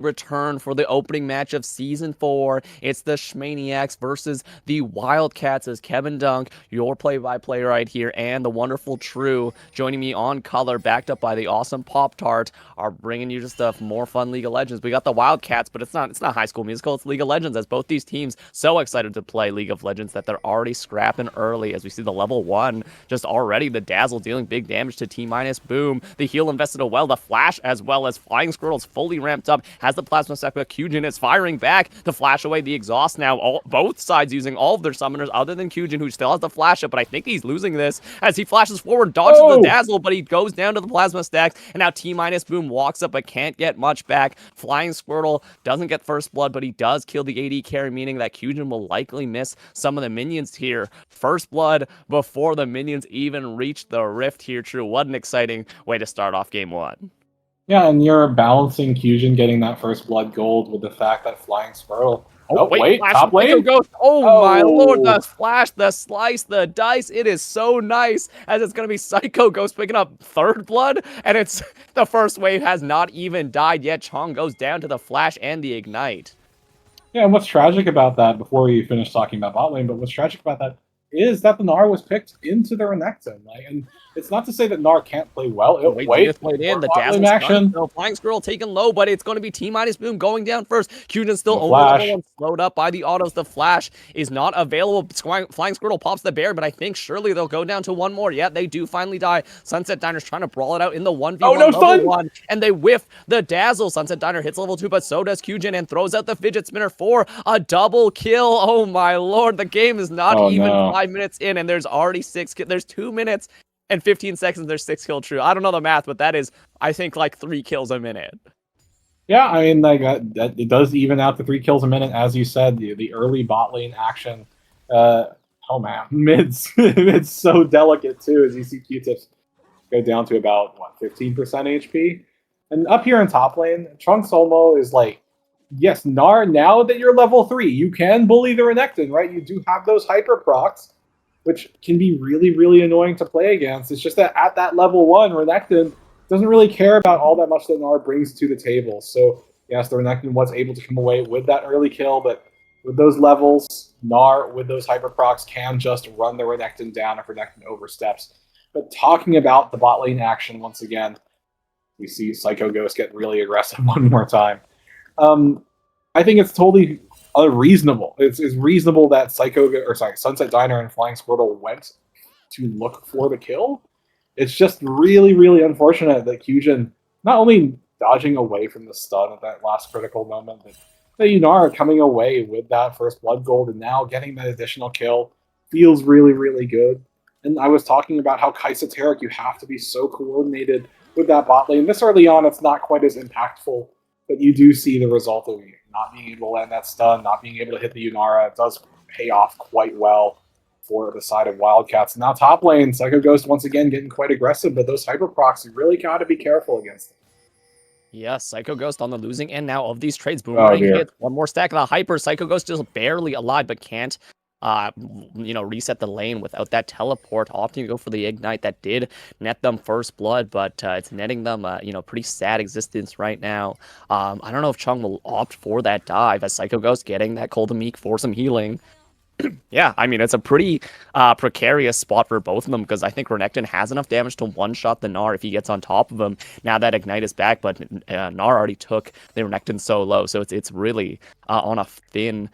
return for the opening match of Season 4. It's the Schmaniacs versus the Wildcats as Kevin Dunk, your play-by-play right here, and the wonderful True joining me on color, backed up by the awesome Pop-Tart, are bringing you just a more fun League of Legends. We got the Wildcats, but it's not High School Musical, it's League of Legends, as both these teams so excited to play League of Legends that they're already scrapping early, as we see the level 1 just already, the Dazzle dealing big damage to T-minus. Boom, the heal invested well, the Flash as well as Flying Squirrel's fully ramped up, has the Plasma Sec, but Kujin is firing back to flash away the exhaust now. Both sides using all of their summoners other than Kujin, who still has the flash up, but I think he's losing this as he flashes forward, dodges the Dazzle, but he goes down to the Plasma Stacks, and now T-minus Boom walks up but can't get much back. Flying Squirtle doesn't get first blood, but he does kill the AD carry, meaning that Kujin will likely miss some of the minions here. First blood before the minions even reach the rift here. True, what an exciting way to start off game 1. Yeah, and you're balancing Kujin getting that first blood gold with the fact that Flying Squirrel. Oh, wait, top lane? Ghost. Oh my lord, the flash, the slice, the dice. It is so nice, as it's going to be Psycho Ghost picking up third blood, and it's the first wave has not even died yet. Chong goes down to the flash and the ignite. Yeah, and what's tragic about that, before we finish talking about bot lane, but what's tragic about that is that the Gnar was picked into the Renekton. And it's not to say that Gnar can't play well. Played in the Dazzle action. So Flying Squirrel taken low, but it's going to be T-minus Boom going down first. Kujin still only level 1, slowed up by the autos. The flash is not available. Flying Squirrel pops the bear, but I think surely they'll go down to one more. Yeah, they do finally die. Sunset Diner's trying to brawl it out in the 1v1 level 1, and they whiff the Dazzle. Sunset Diner hits level 2, but so does Kujin, and throws out the Fidget Spinner for a double kill. Oh my lord, the game is not even 5 minutes in, and there's already 6 kills. There's 2 minutes and 15 seconds, there's 6 kill. True, I don't know the math, but that is, I think, like 3 kills a minute. Yeah, I mean, like that it does even out to 3 kills a minute, as you said. The early bot lane action, oh man, mid's it's so delicate too, as you see Q-tips go down to about what 15% HP, and up here in top lane, Trunks Olmo is like, yes, Gnar, now that you're level 3, you can bully the Renekton, right? You do have those hyper procs, which can be really, really annoying to play against. It's just that at that level 1, Renekton doesn't really care about all that much that Gnar brings to the table. So, yes, the Renekton was able to come away with that early kill, but with those levels, Gnar, with those hyper procs, can just run the Renekton down if Renekton oversteps. But talking about the bot lane action, once again, we see Psycho Ghost get really aggressive one more time. I think it's totally unreasonable. It's reasonable that Sunset Diner and Flying Squirtle went to look for the kill. It's just really, really unfortunate that Kujin not only dodging away from the stun at that last critical moment, but that Gnar coming away with that first blood gold and now getting that additional kill feels really, really good. And I was talking about how Kai'Sa Taric, you have to be so coordinated with that bot lane. This early on, it's not quite as impactful, but you do see the result of not being able to land that stun, not being able to hit the Yunara. It does pay off quite well for the side of Wildcats. Now top lane, Psycho Ghost once again getting quite aggressive, but those hyper procs, you really got to be careful against them. Yes, Psycho Ghost on the losing end now of these trades. Boomerang hits one more stack of the hyper. Psycho Ghost just barely alive, but can't reset the lane without that teleport, opting to go for the ignite that did net them first blood, but it's netting them pretty sad existence right now. I don't know if Chung will opt for that dive, as Psycho Ghost getting that Cold Meek for some healing. Yeah, I mean, it's a pretty precarious spot for both of them, because I think Renekton has enough damage to one-shot the Gnar if he gets on top of him. Now that Ignite is back, but Gnar already took the Renekton so low, so it's really on a thin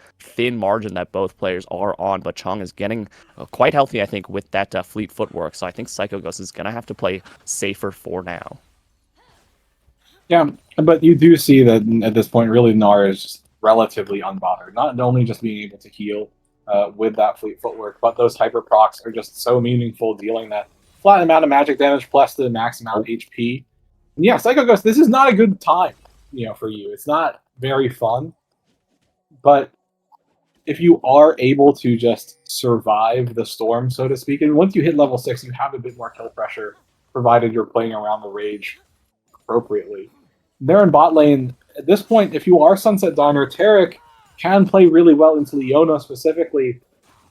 margin that both players are on, but Chung is getting quite healthy, I think, with that fleet footwork, so I think Psycho Ghost is going to have to play safer for now. Yeah, but you do see that at this point, really, Gnar is just relatively unbothered. Not only just being able to heal with that fleet footwork, but those hyper procs are just so meaningful, dealing that flat amount of magic damage plus the max amount of HP. And yeah, Psycho Ghost, this is not a good time, for you. It's not very fun, but if you are able to just survive the storm, so to speak, and once you hit level 6, you have a bit more kill pressure, provided you're playing around the rage appropriately. There in bot lane, at this point, if you are Sunset Diner, Taric can play really well into Leona specifically,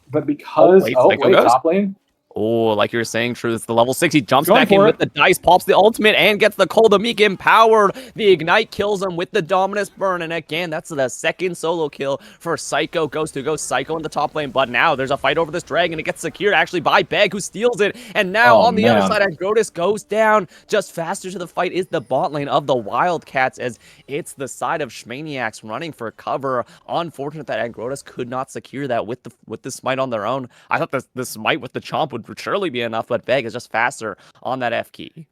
but because... top lane? Oh, like you were saying, True. It's the level 6. He jumps Going back in for with it. the dice, pops the ultimate, and gets the Cold Meek empowered. The Ignite kills him with the Dominus Burn. And again, that's the second solo kill for Psycho Ghost, who goes Psycho in the top lane. But now there's a fight over this dragon. It gets secured actually by Beg, who steals it. And now Oh, on the other man. side, Agrotis goes down. Just faster to the fight is the bot lane of the Wildcats, as it's the side of SMAE running for cover. Unfortunate that Agrotis could not secure that with the smite on their own. I thought the smite with the chomp would surely be enough, but Beg is just faster on that F key.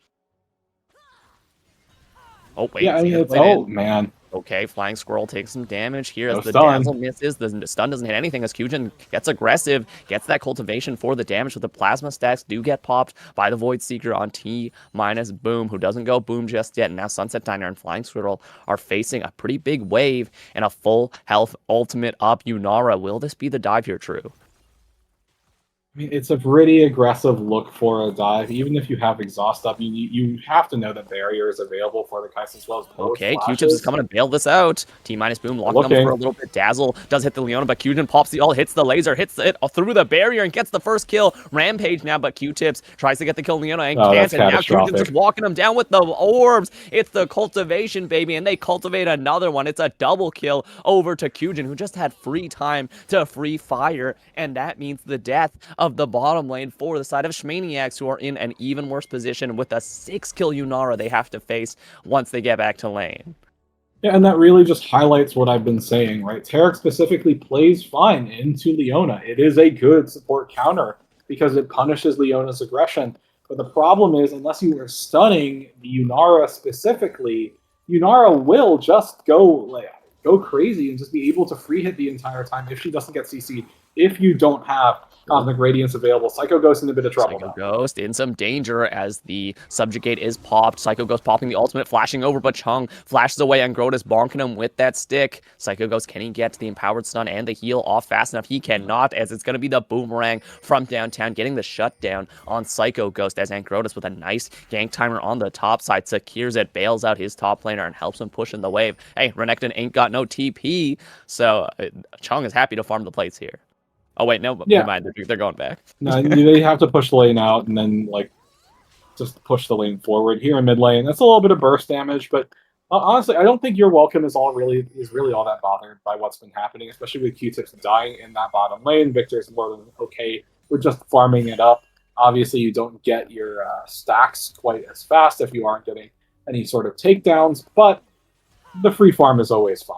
Oh, wait. Yeah, I mean, it's... in. Oh, man. Okay, Flying Squirrel takes some damage here No as the stun. Dazzle misses. The stun doesn't hit anything as Kujin gets aggressive, gets that cultivation for the damage, with the plasma stacks do get popped by the Void Seeker on T-Boom, who doesn't go Boom just yet. And now Sunset Diner and Flying Squirrel are facing a pretty big wave and a full health ultimate up Yunara. Will this be the dive here, True? I mean, it's a pretty aggressive look for a dive. Even if you have exhaust up, you have to know that barrier is available for the Kai'Sa as well as both Okay, flashes. Q-Tips is coming to bail this out. T-Boom locking them for a little bit. Dazzle does hit the Leona, but Kyujin pops the ult, hits the laser, hits it through the barrier, and gets the first kill. Rampage now, but Q-Tips tries to get the kill on Leona and can't. And now Kyujin's just walking him down with the orbs. It's the cultivation, baby, and they cultivate another one. It's a double kill over to Kyujin, who just had free time to free fire, and that means the death of the bottom lane for the side of SMAE, who are in an even worse position with a 6-kill Yunara they have to face once they get back to lane. Yeah, and that really just highlights what I've been saying, right? Taric specifically plays fine into Leona. It is a good support counter because it punishes Leona's aggression. But the problem is, unless you are stunning the Yunara specifically, Yunara will just go crazy and just be able to free hit the entire time if she doesn't get CC'd, if you don't have the gradients available. Psycho Ghost in a bit of trouble. Psycho Ghost in some danger as the Subjugate is popped. Psycho Ghost popping the ultimate, flashing over, but Chung flashes away and Grotus bonking him with that stick. Psycho Ghost, can he get to the empowered stun and the heal off fast enough? He cannot, as it's going to be the boomerang from downtown, getting the shutdown on Psycho Ghost, as Angrotus with a nice gank timer on the top side secures it, bails out his top laner, and helps him push in the wave. Hey, Renekton ain't got no TP, so Chung is happy to farm the plates here. Oh wait, no, never mind. They're going back. No, they have to push the lane out and then just push the lane forward here in mid lane. That's a little bit of burst damage, but honestly, I don't think Your Welcome is really all that bothered by what's been happening, especially with Q-Tips dying in that bottom lane. Victor's more than okay with just farming it up. Obviously, you don't get your stacks quite as fast if you aren't getting any sort of takedowns, but the free farm is always fun.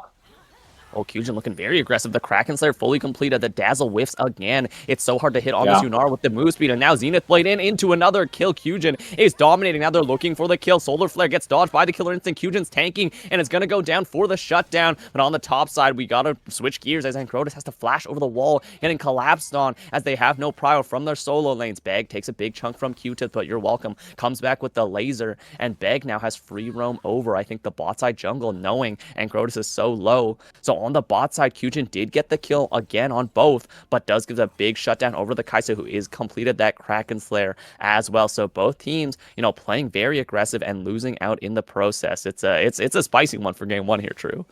Oh, Kyujin looking very aggressive. The Kraken Slayer fully completed. The Dazzle whiffs again. It's so hard to hit on this Yunara with the move speed. And now Zenith Blade into another kill. Kyujin is dominating. Now they're looking for the kill. Solar Flare gets dodged by the Killer Instinct. Kyujin's tanking, and it's going to go down for the shutdown. But on the top side, we got to switch gears as Angrotus has to flash over the wall, getting collapsed on as they have no prio from their solo lanes. Beg takes a big chunk from Q-Tip, but You're Welcome comes back with the laser, and Beg now has free roam over, I think, the bot side jungle, knowing Angrotus is so low. So on the bot side, Kyujin did get the kill again on both, but does give a big shutdown over the Kai'Sa, who is completed that Kraken Slayer as well. So both teams, playing very aggressive and losing out in the process. It's a spicy one for game one here, True.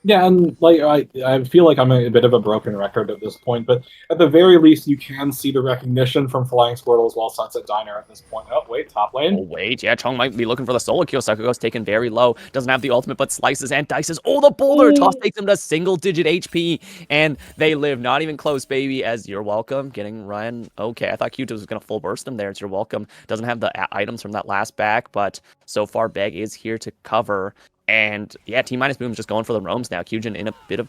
Yeah, and I feel like I'm a bit of a broken record at this point, but at the very least, you can see the recognition from Flying Squirtle as well as Sunset Diner at this point. Oh, wait, top lane. Oh, wait, yeah, Chung might be looking for the solo kill. Psycho Ghost taken very low. Doesn't have the ultimate, but slices and dices. Oh, the boulder toss takes him to single-digit HP, and they live. Not even close, baby, as You're Welcome getting run. Okay, I thought Q-Tip was going to full burst him there. It's You're Welcome. Doesn't have the items from that last back, but so far, Beg is here to cover. And yeah, T-Boom is just going for the roams now. Kyujin in a bit of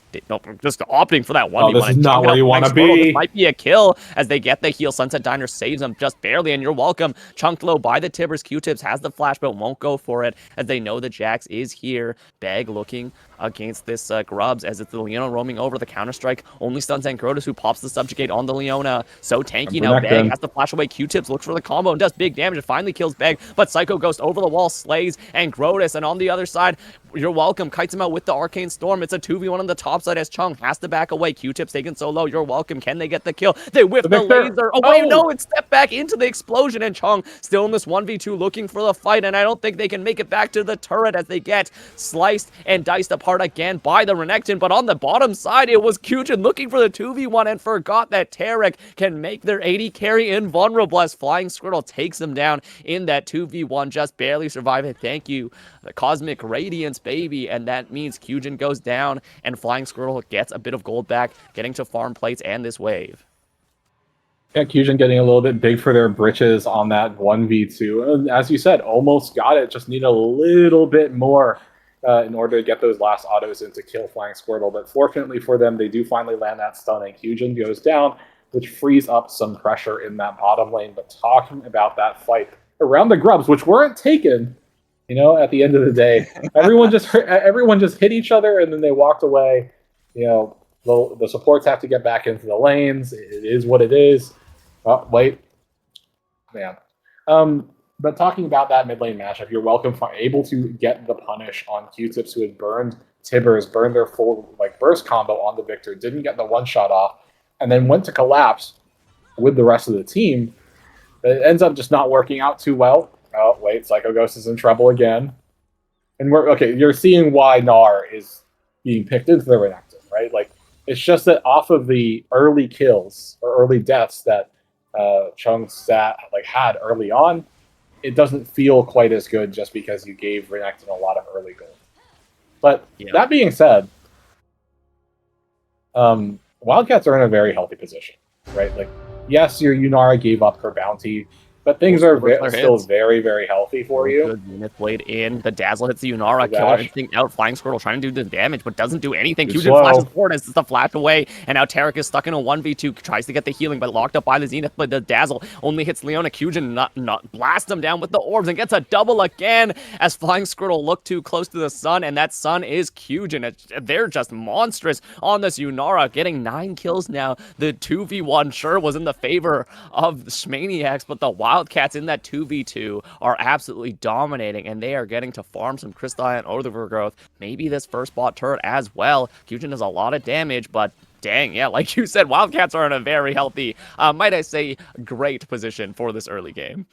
just opting for that 1v1. Oh, this is not where you want to be. This might be a kill as they get the heal. Sunset Diner saves them just barely, and You're Welcome. Chunked low by the Tibbers. Q-Tips has the flash, but won't go for it as they know the Jax is here. Beg looking against this Grubs as it's the Leona roaming over. The Counter-Strike only stuns Angrotus, who pops the Subjugate on the Leona. So tanky now. Beg has to flash away. Q-Tips looks for the combo and does big damage. It finally kills Beg, but Psycho Ghost over the wall slays Angrotus, and on the other side, You're welcome. Kites him out with the Arcane Storm. It's a 2v1 on the top side as Chung has to back away. Q-Tip's taken so low. You're welcome. Can they get the kill? They whiff the laser. Oh, wait, no, it stepped back into the explosion, and Chung still in this 1v2 looking for the fight, and I don't think they can make it back to the turret as they get sliced and diced apart again by the Renekton. But on the bottom side, it was Kyujin looking for the 2v1 and forgot that Tarek can make their 80 carry invulnerable as Flying Squirtle takes them down in that 2v1, just barely surviving. Thank you, the Cosmic Radiance, baby. And that means Kyujin goes down and Flying Squirtle gets a bit of gold back, getting to farm plates and this wave. Yeah, Kyujin getting a little bit big for their britches on that 1v2. And as you said, almost got it. Just need a little bit more in order to get those last autos in to kill Flying Squirtle. But fortunately for them, they do finally land that stun, and Kyujin goes down, which frees up some pressure in that bottom lane. But talking about that fight around the grubs, which weren't taken, you know, at the end of the day, everyone just hit each other, and then they walked away. You know, the supports have to get back into the lanes. It is what it is. Oh, wait. Man. But talking about that mid lane matchup, you're welcome for able to get the punish on Q-Tips, who had burned Tibbers, burned their full burst combo on the Victor, didn't get the one shot off, and then went to collapse with the rest of the team. It ends up just not working out too well. Oh, wait, Psycho Ghost is in trouble again. And you're seeing why Gnar is being picked into the Renekton, right? Like, it's just that off of the early kills or early deaths that Chung Sat had early on, it doesn't feel quite as good just because you gave Renekton a lot of early gold. But that being said, Wildcats are in a very healthy position, right? Like, yes, your Yunara gave up her bounty, but things are still very, very healthy for you. Good unit played in. The Dazzle hits the Yunara, killer instinct out. Flying Squirtle trying to do the damage, but doesn't do anything. Kyujin flashes forward as the flash away, and now Tarek is stuck in a 1v2. Tries to get the healing, but locked up by the Zenith. But the Dazzle only hits Leona. Kyujin not blast him down with the orbs and gets a double again as Flying Squirtle look too close to the sun, and that sun is Kyujin. They're just monstrous on this Yunara, getting 9 kills now. The 2v1 sure was in the favor of the SMAE, but the Wildcats in that 2v2 are absolutely dominating, and they are getting to farm some Crystalline Overgrowth. Maybe this first bot turret as well. Kyujin does a lot of damage, but dang, yeah, like you said, Wildcats are in a very healthy, might I say, great position for this early game.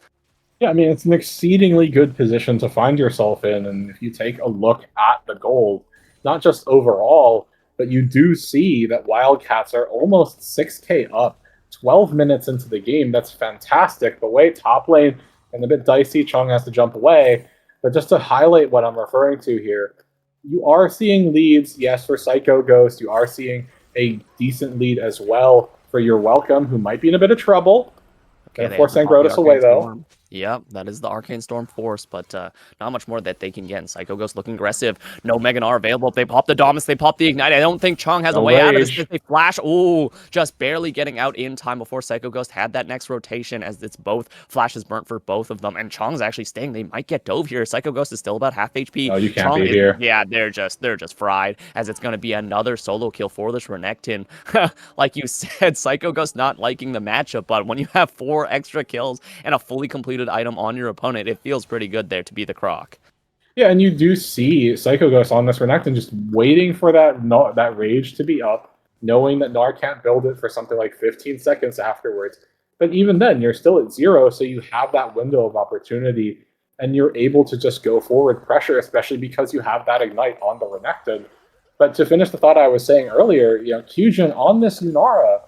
Yeah, I mean, it's an exceedingly good position to find yourself in, and if you take a look at the gold, not just overall, but you do see that Wildcats are almost 6k up 12 minutes into the game. That's fantastic. The way top lane and a bit dicey, Chung has to jump away. But just to highlight what I'm referring to here, you are seeing leads, yes, for Psycho Ghost. You are seeing a decent lead as well for your Welcome, who might be in a bit of trouble. Okay, and force Sangrotus away, though. Yep, that is the Arcane Storm force, but not much more that they can get. And Psycho Ghost looking aggressive. No Mega Gnar available. If they pop the Dominus, they pop the Ignite. I don't think Chung has a way out of this. They flash. Ooh, just barely getting out in time before Psycho Ghost had that next rotation, as it's both flashes burnt for both of them. And Chung's actually staying. They might get dove here. Psycho Ghost is still about half HP. Oh, you can't be here. Yeah, they're just fried, as it's going to be another solo kill for this Renekton. Like you said, Psycho Ghost not liking the matchup, but when you have 4 extra kills and a fully completed item on your opponent, it feels pretty good there to be the Croc. Yeah, and you do see Psycho Ghost on this Renekton just waiting for that rage to be up, knowing that Gnar can't build it for something like 15 seconds afterwards. But even then, you're still at 0, so you have that window of opportunity, and you're able to just go forward pressure, especially because you have that Ignite on the Renekton. But to finish the thought I was saying earlier, Kyujin on this Yunara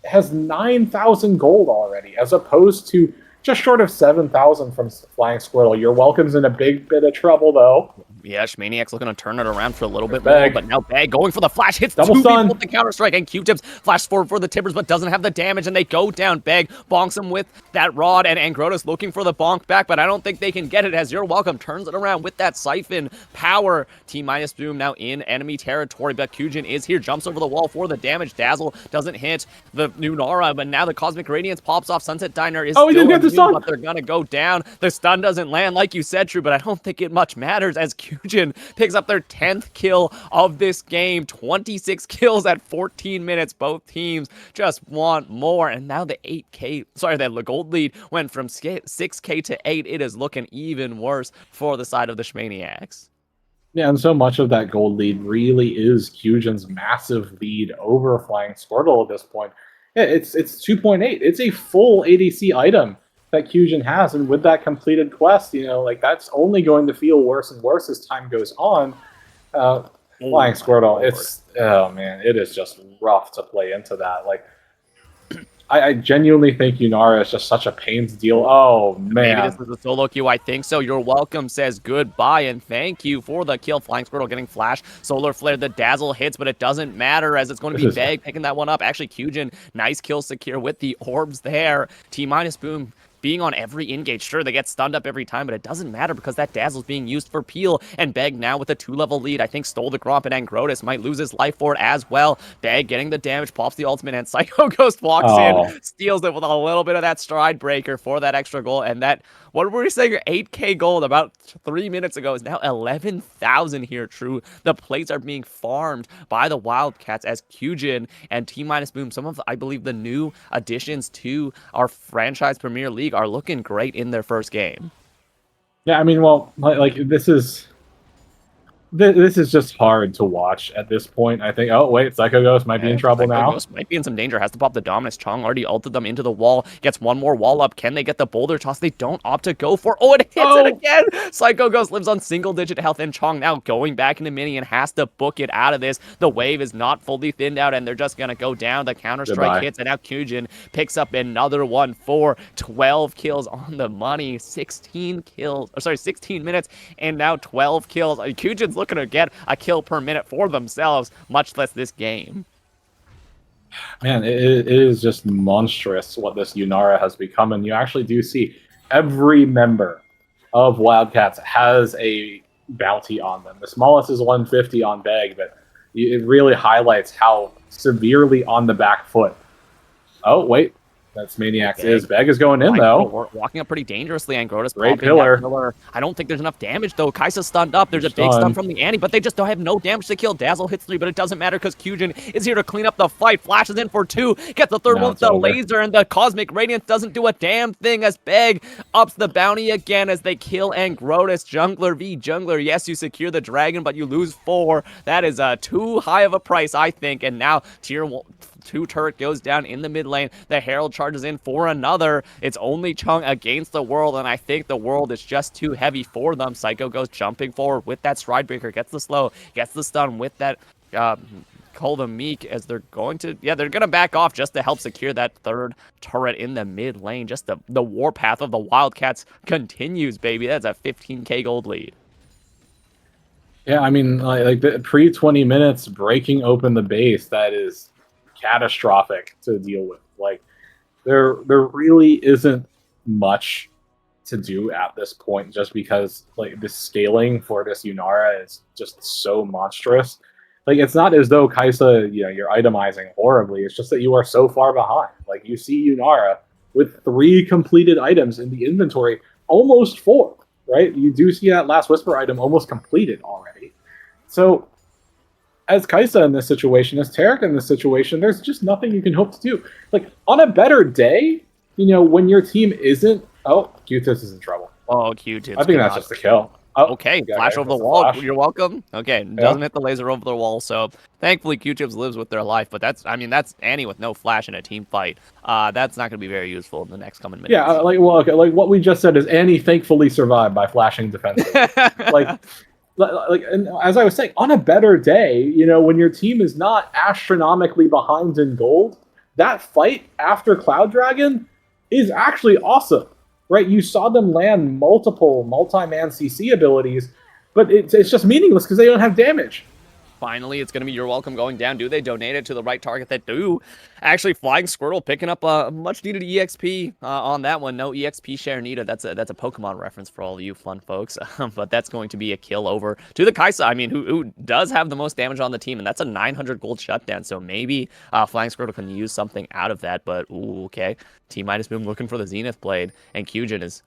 has 9,000 gold already, as opposed to just short of 7,000 from Flying Squirtle. Your Welcome's in a big bit of trouble, though. Yeah, SMAE's looking to turn it around for a little bit more, but now Bag going for the flash, hits double 2 stun people with the Counter-Strike, and Q-Tips flash forward for the Tibbers, but doesn't have the damage, and they go down. Bag bonks him with that rod, and Angrotus looking for the bonk back, but I don't think they can get it, as Your Welcome turns it around with that Siphon power. T-minus Boom now in enemy territory, but Kyujin is here, jumps over the wall for the damage. Dazzle doesn't hit the Yunara, but now the Cosmic Radiance pops off. Sunset Diner is still he didn't get the stun, but they're gonna go down. The stun doesn't land, like you said, True, but I don't think it much matters, as Kyujin picks up their 10th kill of this game. 26 kills at 14 minutes. Both teams just want more, and now the gold lead went from 6k to 8. It is looking even worse for the side of the SMAE. Yeah, and so much of that gold lead really is Kyujin's massive lead over Flying Squirtle at this point. Yeah, it's 2.8. It's a full ADC item that Kyujin has, and with that completed quest, like that's only going to feel worse and worse as time goes on. Uh, Oh Flying my Squirtle, lord. oh man, it is just rough to play into that. Like I genuinely think Yunara is just such a pain to deal. Oh Maybe this man, is a solo queue. I think so. You're welcome says goodbye and thank you for the kill. Flying Squirtle getting flash. Solar Flare, the dazzle hits, but it doesn't matter as it's going to this be is Beg picking that one up. Actually, Kyujin, nice kill secure with the orbs there. T-minus boom. Being on every engage. Sure, they get stunned up every time, but it doesn't matter because that dazzle is being used for peel. And Beg now with a 2-level lead. I think stole the Gromp and Angrotis might lose his life for it as well. Beg getting the damage, pops the ultimate, and Psycho Ghost walks in, oh steals it with a little bit of that stride breaker for that extra goal. And that, what were we saying? 8K gold about 3 minutes ago is now 11,000 here, True. The plays are being farmed by the Wildcats as Kyujin and T-minus boom. Some of, I believe, the new additions to our franchise Premier League are looking great in their first game. yeah. I mean, well, like this is just hard to watch at this point. I think. Oh wait, Psycho Ghost might be in trouble Psycho now. Ghost might be in some danger. Has to pop the Dominus. Chong already ulted them into the wall. Gets one more wall up. Can they get the boulder toss? They don't opt to go for. Oh, it hits it again. Psycho Ghost lives on single-digit health, and Chong now going back into mini and has to book it out of this. The wave is not fully thinned out, and they're just gonna go down. The counter-strike hits, and now Kyujin picks up another one for 12 kills on the money. 16 kills. Or sorry, 16 minutes, and now 12 kills. Kyujin's looking to get a kill per minute for themselves, much less this game. Man, it is just monstrous what this Yunara has become, and you actually do see every member of Wildcats has a bounty on them. The smallest is 150 on Beg, but it really highlights how severely on the back foot. Oh wait, that's Maniac's is. Beg is going in though. Walking up pretty dangerously. Angrotis Great popping pillar. that pillar. I don't think there's enough damage though. Kai'Sa's stunned up. There's a big stun from the Annie, but they just don't have no damage to kill. Dazzle hits 3, but it doesn't matter because Kyujin is here to clean up the fight. Flashes in for 2, gets the third one with the laser, and the Cosmic Radiance doesn't do a damn thing as Beg ups the bounty again as they kill Angrotis. Jungler v Jungler. Yes, you secure the dragon, but you lose 4. That is too high of a price, I think. And now tier 2 turret goes down in the mid lane. The Herald charges in for another. It's only Chung against the world, and I think the world is just too heavy for them. Psycho goes jumping forward with that stride breaker, gets the slow, gets the stun with that Call the Meek as they're going to, they're going to back off just to help secure that third turret in the mid lane. Just the warpath of the Wildcats continues, baby. That's a 15k gold lead. Yeah, I mean, like the pre 20 minutes breaking open the base, that is catastrophic to deal with. Like there really isn't much to do at this point, just because like the scaling for this Yunara is just so monstrous. Like it's not as though Kai'Sa, you're itemizing horribly. It's just that you are so far behind. Like you see Yunara with 3 completed items in the inventory, almost 4, right? You do see that last Whisper item almost completed already. So as Kai'Sa in this situation, as Tarek in this situation, there's just nothing you can hope to do. Like, on a better day, when your team isn't... Oh, Q-Tips is in trouble. Oh, Q-Tips. I think that's just a kill. Oh, okay, flash over the wall. You're welcome. Okay, doesn't hit the laser over the wall, so thankfully Q-Tips lives with their life, but that's Annie with no flash in a team fight. That's not going to be very useful in the next coming minutes. Yeah, like what we just said is Annie thankfully survived by flashing defensively. And as I was saying, on a better day, when your team is not astronomically behind in gold, that fight after Cloud Dragon is actually awesome, right? You saw them land multiple multi-man CC abilities, but it's just meaningless because they don't have damage. Finally, it's going to be You're Welcome going down. Do they donate it to the right target that do? Actually, Flying Squirtle picking up a much-needed EXP on that one. No EXP share needed. That's a Pokemon reference for all of you fun folks. But that's going to be a kill over to the Kai'Sa, I mean, who does have the most damage on the team, and that's a 900 gold shutdown. So maybe Flying Squirtle can use something out of that. But, ooh, okay. T-minus boom looking for the Zenith Blade, and Kyujin is...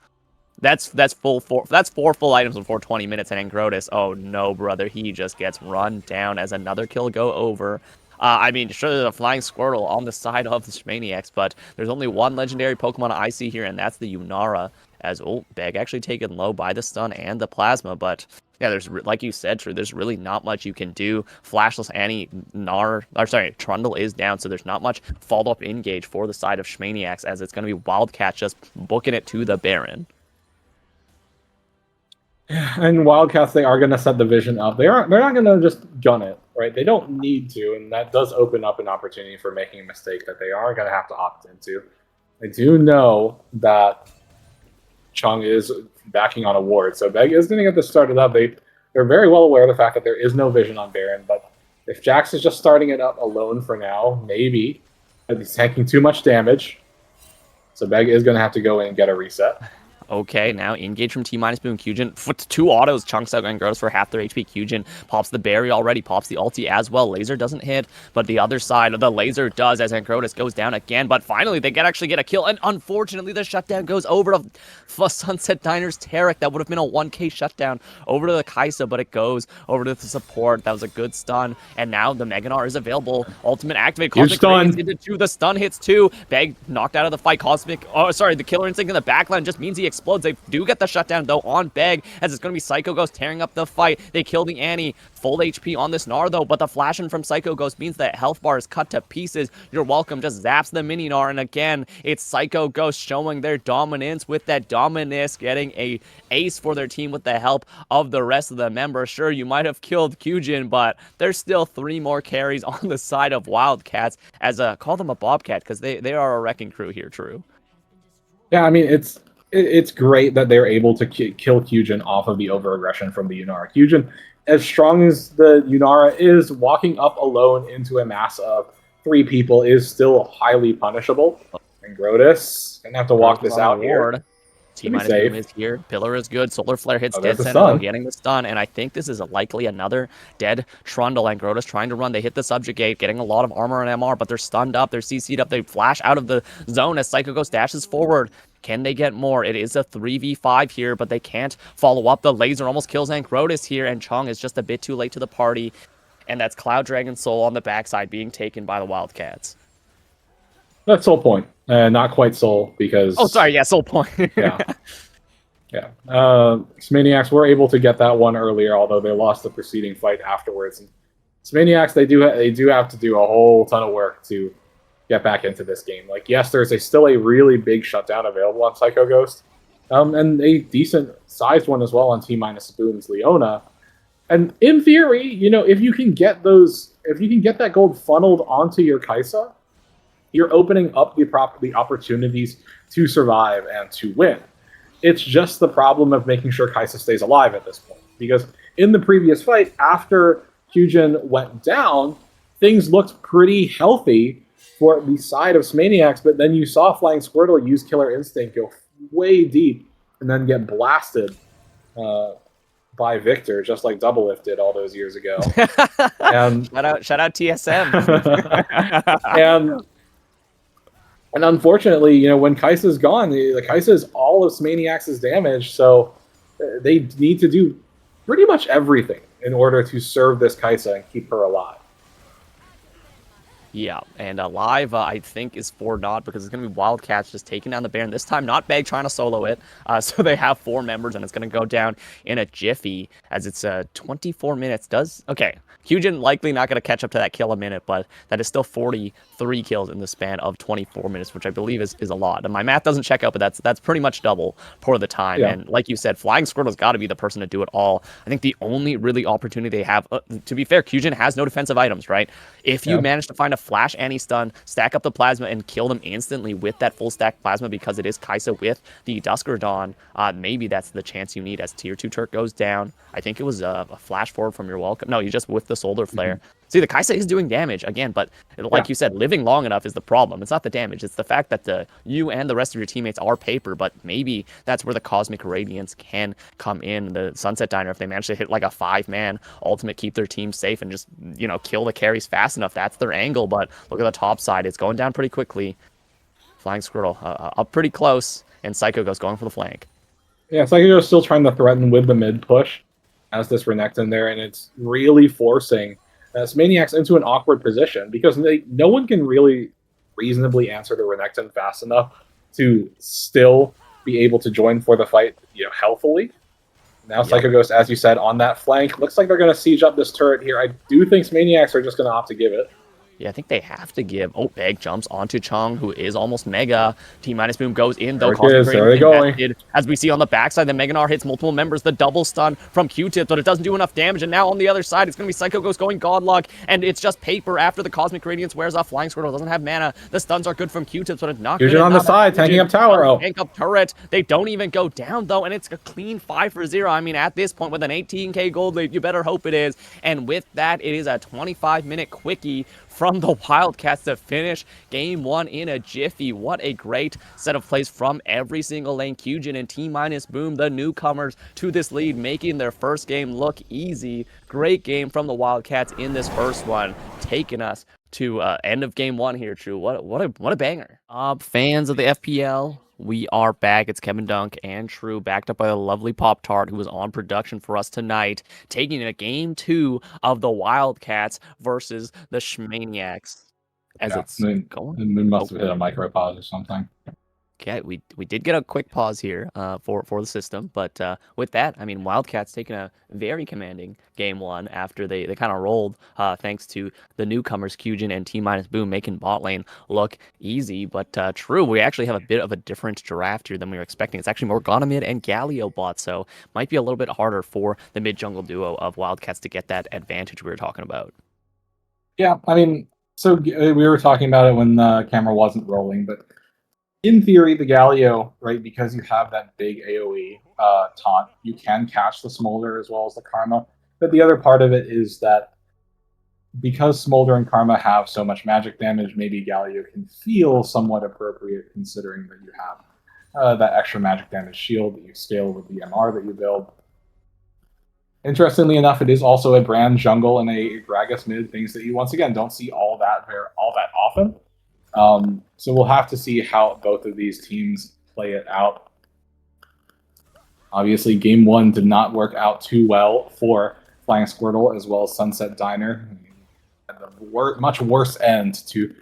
That's 4 full items before 20 minutes, and Angrotis, oh no, brother, he just gets run down as another kill go over. I mean, sure, there's a Flying Squirtle on the side of the SMAE, but there's only one legendary Pokemon I see here, and that's the Yunara, as, Beg actually taken low by the stun and the plasma, but Yeah, like you said, True, there's really not much you can do. Flashless Annie, Trundle is down, so there's not much follow-up engage for the side of Shmaniacs, as it's going to be Wildcat just booking it to the Baron. And Wildcats, they are going to set the vision up. They're not going to just gun it, right? They don't need to, and that does open up an opportunity for making a mistake that they are going to have to opt into. I do know that Chung is backing on a ward, so Beg is going to get this started up. They're very well aware of the fact that there is no vision on Baron, but if Jax is just starting it up alone for now, maybe he's tanking too much damage. So Beg is going to have to go in and get a reset. Okay, now engage from T-Boom Kyujin. 2 autos, chunks out and grows for half their HP. Kyujin pops the berry already, pops the ulti as well. Laser doesn't hit, but the other side of the laser does as Ancrotus goes down again. But finally, they actually get a kill, and unfortunately, the shutdown goes over to Sunset Diner's Tarek. That would have been a 1k shutdown over to the Kaisa, but it goes over to the support. That was a good stun, and now the Meganar is available. Ultimate activate. Cosmic Rays into 2. The stun hits 2. Beg knocked out of the fight. The Killer Instinct in the backline just means he explodes. They do get the shutdown though on Beg, as it's going to be Psycho Ghost tearing up the fight. They kill the Annie. Full HP on this Gnar though, but the flashing from Psycho Ghost means that health bar is cut to pieces. You're welcome just zaps the mini Gnar, and again, it's Psycho Ghost showing their dominance with that Dominus, getting a ace for their team with the help of the rest of the members. Sure, you might have killed Kyujin, but there's still 3 more carries on the side of Wildcats, as call them a Bobcat, because they are a wrecking crew here, True. Yeah, I mean, it's great that they're able to kill Kyujin off of the over-aggression from the Yunara. Kyujin, as strong as the Yunara is, walking up alone into a mass of 3 people is still highly punishable. And Grotus gonna have to walk this out here. T-Boom is here. Pillar is good. Solar Flare hits dead center, though, getting the stun. And I think this is likely another dead Trundle. And Grotus trying to run. They hit the subjugate, getting a lot of armor and MR, but they're stunned up. They're CC'd up. They flash out of the zone as Psycho Ghost dashes forward. Can they get more? It is a 3v5 here, but they can't follow up. The laser almost kills Ancrotus here, and Chung is just a bit too late to the party. And that's Cloud Dragon Soul on the backside being taken by the Wildcats. That's Soul Point. Not quite Soul, because... Oh, sorry, yeah, Soul Point. Yeah. Yeah. Smaniacs were able to get that one earlier, although they lost the preceding fight afterwards. And Smaniacs, they do have to do a whole ton of work to get back into this game. Like, yes, there's still a really big shutdown available on Psycho Ghost, and a decent sized one as well on T-Spoon's Leona. And in theory, you know, if you can get that gold funneled onto your Kaisa, you're opening up the opportunities to survive and to win. It's just the problem of making sure Kaisa stays alive at this point, because in the previous fight, after Kyujin went down, things looked pretty healthy for the side of Smaniacs, but then you saw Flying Squirtle use Killer Instinct, go way deep, and then get blasted by Victor, just like Double Lift did all those years ago. And shout out TSM. and unfortunately, you know, when Kaisa's gone, the Kaisa is all of Smaniacs' damage, so they need to do pretty much everything in order to serve this Kaisa and keep her alive. Yeah, and alive, I think, is 4-0 because it's going to be Wildcats just taking down the Baron. This time, not Beg trying to solo it. So they have 4 members, and it's going to go down in a jiffy as it's 24 minutes. Okay, Kyujin likely not going to catch up to that kill a minute, but that is still 43 kills in the span of 24 minutes, which I believe is a lot. And my math doesn't check out, but that's pretty much double for the time. Yeah. And like you said, Flying Squirtle's got to be the person to do it all. I think the only really opportunity they have, to be fair, Kyujin has no defensive items, right? If you manage to find a flash anti-stun, stack up the plasma, and kill them instantly with that full stack plasma, because it is Kaisa with the Dusker Dawn, maybe that's the chance you need as Tier 2 Turk goes down. I think it was a flash forward from your welcome. No, you just with the Solar Flare. See, the Kaisa is doing damage again, but like you said, living long enough is the problem. It's not the damage. It's the fact that you and the rest of your teammates are paper, but maybe that's where the Cosmic Radiance can come in. The Sunset Diner, if they manage to hit like a 5-man ultimate, keep their team safe and just, you know, kill the carries fast enough, that's their angle. But look at the top side. It's going down pretty quickly. Flying Squirtle up pretty close, and Psycho Ghost going for the flank. Yeah, Psycho Ghost still trying to threaten with the mid push as this Renekton there, and it's really forcing Maniacs into an awkward position because no one can really reasonably answer the Renekton fast enough to still be able to join for the fight, you know, healthily. Now Psycho Ghost, as you said, on that flank. Looks like they're going to siege up this turret here. I do think Maniacs are just going to opt to give it. Yeah, I think they have to give. Oh, Beg jumps onto Chung, who is almost Mega. T-Boom goes in, though. There they going. As we see on the backside, the Meganar hits multiple members. The double stun from Q-Tip, but it doesn't do enough damage. And now on the other side, it's going to be Psycho Ghost going Godlock. And it's just paper after the Cosmic Radiance wears off. Flying Squirtle doesn't have mana. The stuns are good from Q-Tips, but it's not good. Fusion on the side, tanking up tower. Oh, tank up turret. They don't even go down, though. And it's a clean 5-0. I mean, at this point, with an 18k gold lead, you better hope it is. And with that, it is a 25-minute quickie from the Wildcats to finish game 1 in a jiffy. What a great set of plays from every single lane. Kujin and T-Boom, the newcomers to this lead, making their first game look easy. Great game from the Wildcats in this first one, taking us to end of game 1 here, True. What a banger. Fans of the FPL, we are back. It's Kevin Dunk and True, backed up by the lovely Pop Tart, who was on production for us tonight, taking a game 2 of the Wildcats versus the Shmaniacs. It's going. We must have hit a micro pause or something. Okay, we did get a quick pause here for the system, but with that, I mean, Wildcats taking a very commanding game 1 after they kind of rolled, thanks to the newcomers Kujin and T-Boom making bot lane look easy. But True, we actually have a bit of a different draft here than we were expecting. It's actually Morgana mid and Galio bot, so might be a little bit harder for the mid jungle duo of Wildcats to get that advantage we were talking about. Yeah, I mean, so we were talking about it when the camera wasn't rolling, but in theory, the Galio, right, because you have that big AoE taunt, you can catch the Smolder as well as the Karma. But the other part of it is that because Smolder and Karma have so much magic damage, maybe Galio can feel somewhat appropriate considering that you have that extra magic damage shield that you scale with the MR that you build. Interestingly enough, it is also a brand jungle and a Gragas mid, things that you once again don't see all that often. So we'll have to see how both of these teams play it out. Obviously, game 1 did not work out too well for Flying Squirtle as well as Sunset Diner. At the much worse end to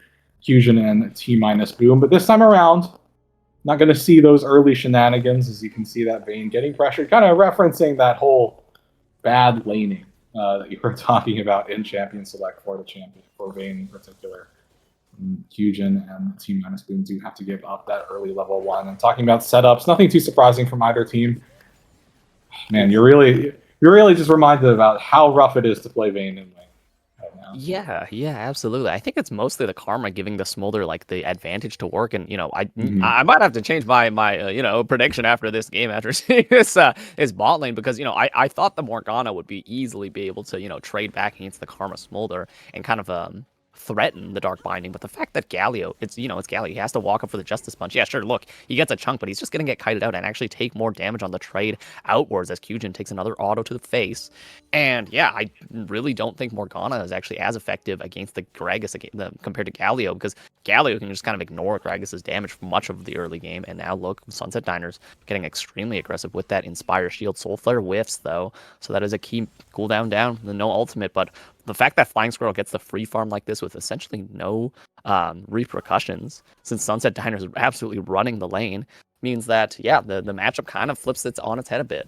Fusion and T-Boom. But this time around, not going to see those early shenanigans, as you can see that Vayne getting pressured, kind of referencing that whole bad laning that you were talking about in Champion Select for the champion, for Vayne in particular. Kujin and T-Boom do have to give up that early level 1. And talking about setups, nothing too surprising from either team. Man, you're really just reminded about how rough it is to play Vayne in lane right now. Yeah, absolutely. I think it's mostly the Karma giving the Smolder like the advantage to work, and I might have to change my prediction after this game, after seeing this bot lane, because I thought the Morgana would easily be able to trade back against the Karma Smolder and kind of threaten the Dark Binding. But the fact that Galio, it's Galio, he has to walk up for the Justice Punch. Yeah, sure, look, he gets a chunk, but he's just going to get kited out and actually take more damage on the trade outwards as Kujin takes another auto to the face. And yeah, I really don't think Morgana is actually as effective against the Gragas compared to Galio, because Galio can just kind of ignore Gragas' damage for much of the early game. And now look, Sunset Diner's getting extremely aggressive with that Inspire Shield. Soul Flare whiffs, though, so that is a key cooldown down, the no ultimate. But the fact that Flying Squirrel gets the free farm like this with essentially no repercussions, since Sunset Diner is absolutely running the lane, means that, yeah, the matchup kind of flips it on its head a bit.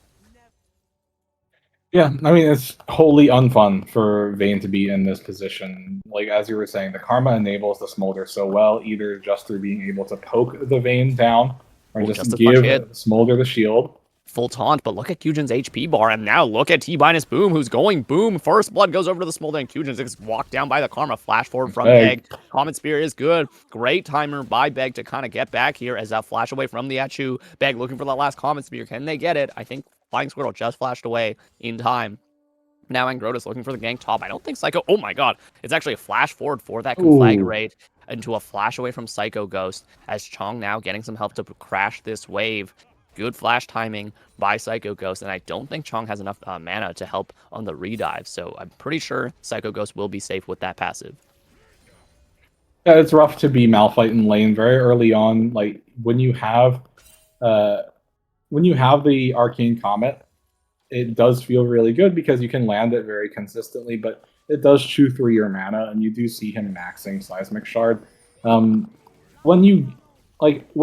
Yeah, I mean, it's wholly unfun for Vayne to be in this position. Like, as you were saying, the Karma enables the Smolder so well, either just through being able to poke the Vayne down, or just give Smolder the shield. Full taunt, but look at Kujin's HP bar, and now look at T-Boom, who's going boom. First blood goes over to the Smolder, and Kujin's just walked down by the Karma. Flash forward from Beg. Comet Spear is good. Great timer by Beg to kind of get back here as that flash away from the Achu. Beg looking for that last Comet Spear. Can they get it? I think Flying Squirtle just flashed away in time. Now Angrotus looking for the gank top. I don't think Psycho... Oh my god. It's actually a flash forward for that conflagrate into a flash away from Psycho Ghost, as Chong now getting some help to crash this wave. Good flash timing by Psycho Ghost, and I don't think Chong has enough mana to help on the redive, so I'm pretty sure Psycho Ghost will be safe with that passive. Yeah, it's rough to be Malphite in lane very early on. Like, when you have the Arcane Comet, it does feel really good because you can land it very consistently, but it does chew through your mana, and you do see him maxing Seismic Shard. When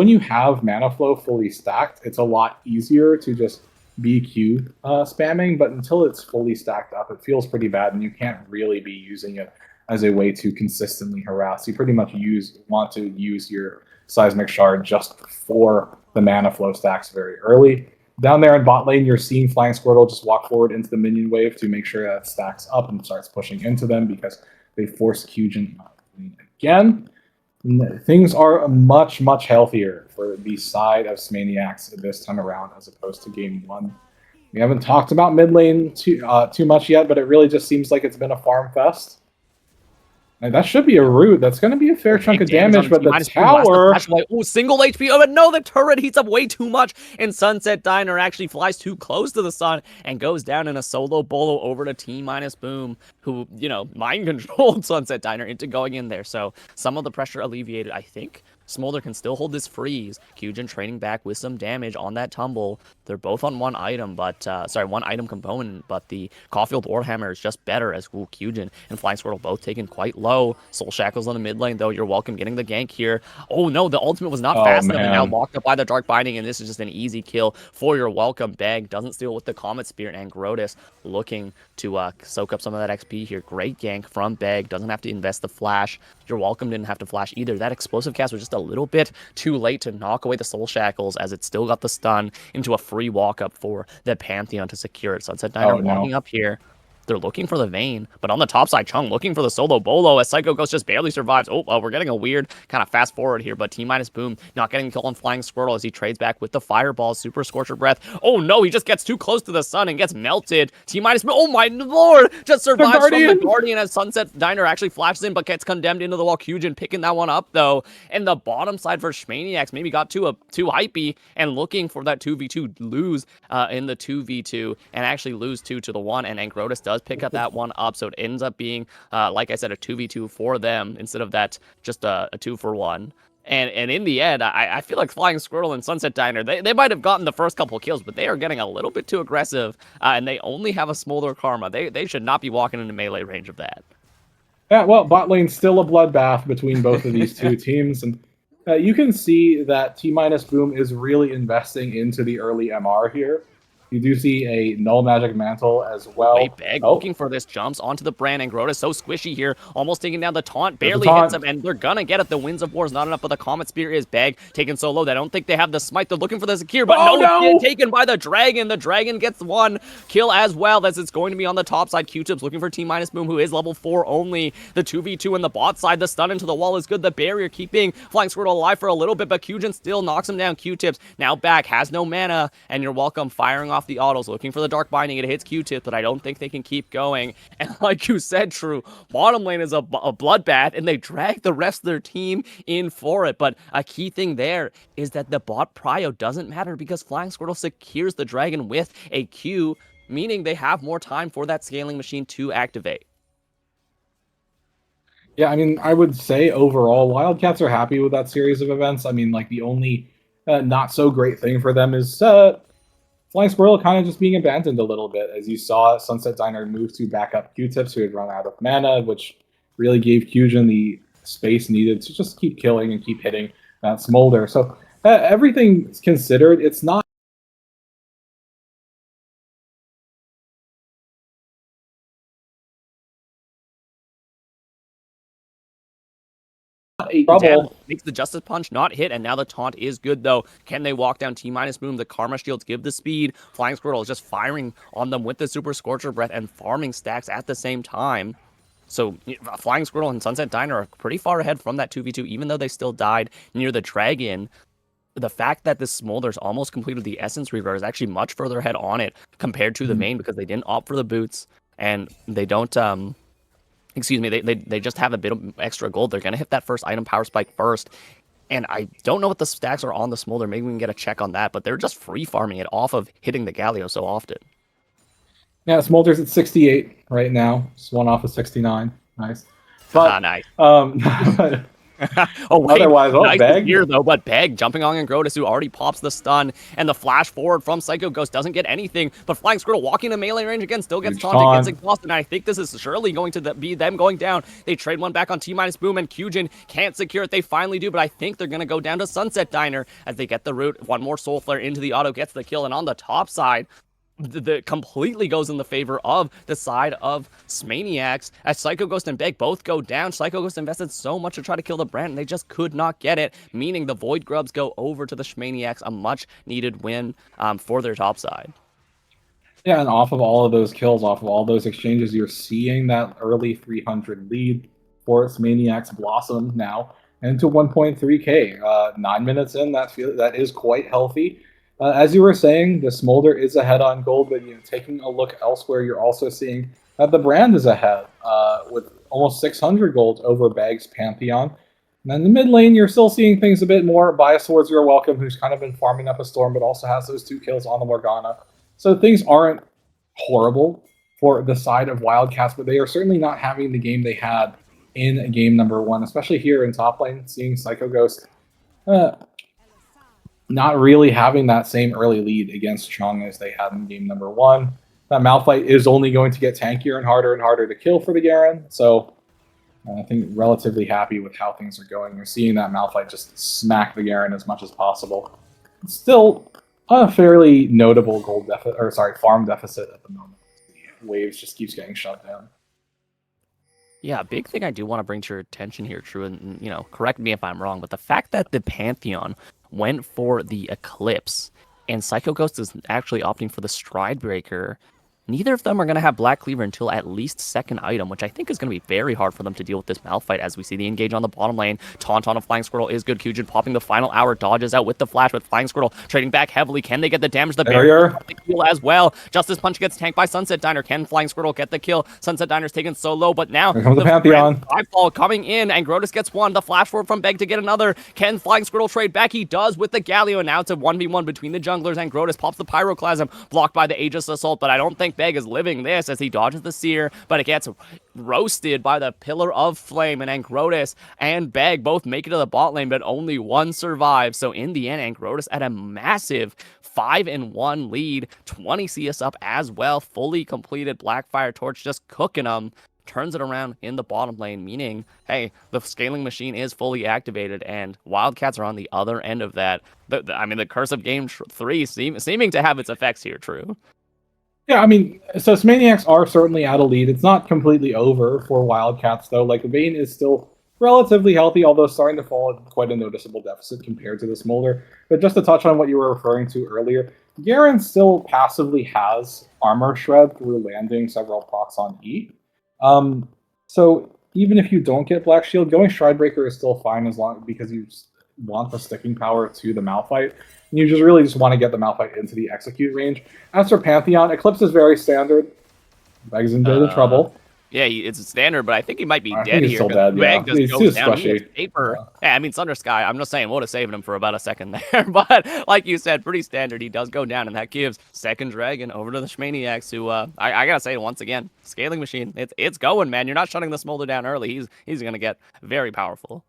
you have mana flow fully stacked, it's a lot easier to just BQ spamming, but until it's fully stacked up, it feels pretty bad, and you can't really be using it as a way to consistently harass. You pretty much want to use your seismic shard just for the mana flow stacks very early. Down there in bot lane, you're seeing Flying Squirtle just walk forward into the minion wave to make sure that stacks up and starts pushing into them because they force Kujin again. Things are much, much healthier for the side of SMAE this time around as opposed to game one. We haven't talked about mid lane too much yet, but it really just seems like it's been a farm fest. And that should be a root. That's going to be a fair chunk of damage, but the tower... Oh, single HP. Oh, but no, the turret heats up way too much, and Sunset Diner actually flies too close to the sun and goes down in a solo bolo over to T-Boom, who, you know, mind-controlled Sunset Diner into going in there. So some of the pressure alleviated, I think. Smolder can still hold this freeze. Kujin trading back with some damage on that tumble. They're both on one item, but one item component, but the Caulfield Warhammer is just better as Kujin and Flying Squirtle both taken quite low. Soul Shackles on the mid lane, though. You're welcome getting the gank here. Oh no, the ultimate was not fast enough and now locked up by the Dark Binding, and this is just an easy kill for your welcome. Beg doesn't steal with the Comet Spirit, and Grotus looking to soak up some of that XP here. Great gank from Beg. Doesn't have to invest the flash. Your welcome didn't have to flash either. That explosive cast was just a little bit too late to knock away the Soul Shackles, as it still got the stun into a free walk up for the Pantheon to secure it. Sunset Diner walking up here. They're looking for the Vayne, but on the top side, Chung looking for the solo bolo as Psycho Ghost just barely survives. Oh, we're getting a weird kind of fast forward here, but T-Boom not getting killed on Flying Squirtle as he trades back with the Fireball, Super Scorcher Breath. Oh no, he just gets too close to the sun and gets melted. T-Boom, oh my lord, just survives from the Guardian as Sunset Diner actually flashes in, but gets condemned into the wall. Kujin picking that one up though. And the bottom side for SMAE maybe got too hypey and looking for that 2v2 lose in the 2v2 and actually lose 2-1, and Grotus does pick up that one up, so it ends up being, like I said, a 2v2 for them instead of that just a 2-for-1. And in the end, I feel like Flying Squirtle and Sunset Diner, they might have gotten the first couple kills, but they are getting a little bit too aggressive, and they only have a Smolder Karma. They should not be walking into melee range of that. Yeah, well, bot lane's still a bloodbath between both of these two teams, and you can see that T-Boom is really investing into the early MR here. You do see a Null Magic Mantle as well. Wait, Beg looking for this, jumps onto the brand, and Grotus so squishy here, almost taking down the taunt, barely hits him, and they're gonna get it. The Winds of War is not enough, but the Comet Spirit is Beg taken so low. They don't think they have the smite. They're looking for the Zakir, but no, taken by the Dragon. The Dragon gets one kill as well, as it's going to be on the top side. Q-Tips looking for T-Boom, who is level 4 only. The 2v2 in the bot side, the stun into the wall is good. The barrier keeping Flying Squirtle alive for a little bit, but Kujin still knocks him down. Q-Tips now back, has no mana, and you're welcome firing off the autos, looking for the Dark Binding. It hits Q-Tip, but I don't think they can keep going. And like you said, True, bottom lane is a bloodbath, and they drag the rest of their team in for it. But a key thing there is that the bot prio doesn't matter because Flying Squirtle secures the Dragon with a Q, meaning they have more time for that scaling machine to activate. Yeah, I mean, I would say overall, Wildcats are happy with that series of events. I mean, like, the only not so great thing for them is Flying Squirrel kind of just being abandoned a little bit. As you saw, Sunset Diner move to back up Q-Tips, who had run out of mana, which really gave Kujin the space needed to just keep killing and keep hitting that Smolder. So everything considered, it's not a trouble. Makes the Justice Punch not hit, and now the taunt is good, though. Can they walk down T-Boom? The Karma Shields give the speed. Flying Squirtle is just firing on them with the Super Scorcher Breath and farming stacks at the same time. So Flying Squirtle and Sunset Diner are pretty far ahead from that 2v2, even though they still died near the Dragon. The fact that this Smolder's almost completed the Essence Reaver is actually much further ahead on it compared to the Vayne, because they didn't opt for the boots, and they don't... Excuse me, they just have a bit of extra gold. They're going to hit that first item power spike first. And I don't know what the stacks are on the Smolder. Maybe we can get a check on that. But they're just free farming it off of hitting the Galio so often. Yeah, Smolder's at 68 right now. Just one off of 69. Nice. But, nice. Oh, wait. Otherwise, oh, Nice Beg. here, though, but Beg jumping on Angrotis, who already pops the stun, and the flash forward from Psycho Ghost doesn't get anything, but Flying Squirtle walking to melee range again, still gets taunted, gets exhausted, and I think this is surely going to be them going down. They trade one back on T-Boom, and Kujin can't secure it. They finally do, but I think they're going to go down to Sunset Diner as they get the root. One more Soul Flare into the auto, gets the kill, and on the top side, the completely goes in the favor of the side of SMAE as Psycho Ghost and Beg both go down. Psycho Ghost invested so much to try to kill the brand, and they just could not get it, meaning the Void Grubs go over to the SMAE, a much needed win for their top side. Yeah, and off of all of those kills, off of all those exchanges, you're seeing that early 300 lead for SMAE blossom now into 1.3k. 9 minutes in, that is quite healthy. As you were saying, the Smolder is ahead on gold, but taking a look elsewhere, you're also seeing that the brand is ahead with almost 600 gold over Bag's Pantheon. And then in the mid lane, you're still seeing things a bit more. Bias towards Your Welcome, who's kind of been farming up a Storm, but also has those 2 kills on the Morgana. So things aren't horrible for the side of Wildcats, but they are certainly not having the game they had in game number 1, especially here in top lane, seeing Psycho Ghost not really having that same early lead against Chung as they had in game number 1. That Malphite is only going to get tankier and harder to kill for the Garen, so I think relatively happy with how things are going. You're seeing that Malphite just smack the Garen as much as possible. It's still a fairly notable farm deficit at the moment. The waves just keeps getting shut down. Yeah, a big thing I do want to bring to your attention here, True, and correct me if I'm wrong, but the fact that the Pantheon went for the Eclipse and Psycho Ghost is actually opting for the Stride Breaker, neither of them are going to have Black Cleaver until at least second item, which I think is going to be very hard for them to deal with this Malphite as we see the engage on the bottom lane. Taunt on a Flying Squirtle is good. Kujin popping the final hour, dodges out with the flash, with Flying Squirtle trading back heavily. Can they get the damage? The barrier the kill as well. Justice Punch gets tanked by Sunset Diner. Can Flying Squirtle get the kill? Sunset Diner's taken so low, but now here comes the Pantheon. Fall coming in, and Grotus gets one. The flash forward from Beg to get another. Can Flying Squirtle trade back? He does with the Galio, and now it's a 1v1 between the junglers, and Grotus pops the Pyroclasm, blocked by the Aegis Assault, but I don't think Beg is living this as he dodges the Seer, but it gets roasted by the Pillar of Flame, and Angrotis and Beg both make it to the bot lane, but only one survives. So in the end, Angrotis at a massive 5-1 lead, 20 CS up as well, fully completed Blackfire Torch, just cooking them. Turns it around in the bottom lane, meaning, hey, the scaling machine is fully activated, and Wildcats are on the other end of that. The curse of game 3 seeming to have its effects here, True. Yeah, I mean, so SMAE are certainly at a lead. It's not completely over for Wildcats, though. Like, the Vayne is still relatively healthy, although starting to fall at quite a noticeable deficit compared to the Smolder. But just to touch on what you were referring to earlier, Garen still passively has Armor Shred through landing several procs on E. So even if you don't get Black Shield, going Stridebreaker is still fine because you want the sticking power to the Malphite. And you just want to get the Malphite into the execute range. As for Pantheon, Eclipse is very standard. Beg's in bit of trouble. Yeah, it's standard, but I think he might be dead here. He's still dead, Beg just goes down. Paper. Yeah, I mean, Thunder Sky, I'm just saying, would have saved him for about a second there. But like you said, pretty standard. He does go down, and that gives second Dragon over to the SMAE, who, I gotta say, once again, scaling machine. It's going, man. You're not shutting the Smolder down early. He's going to get very powerful.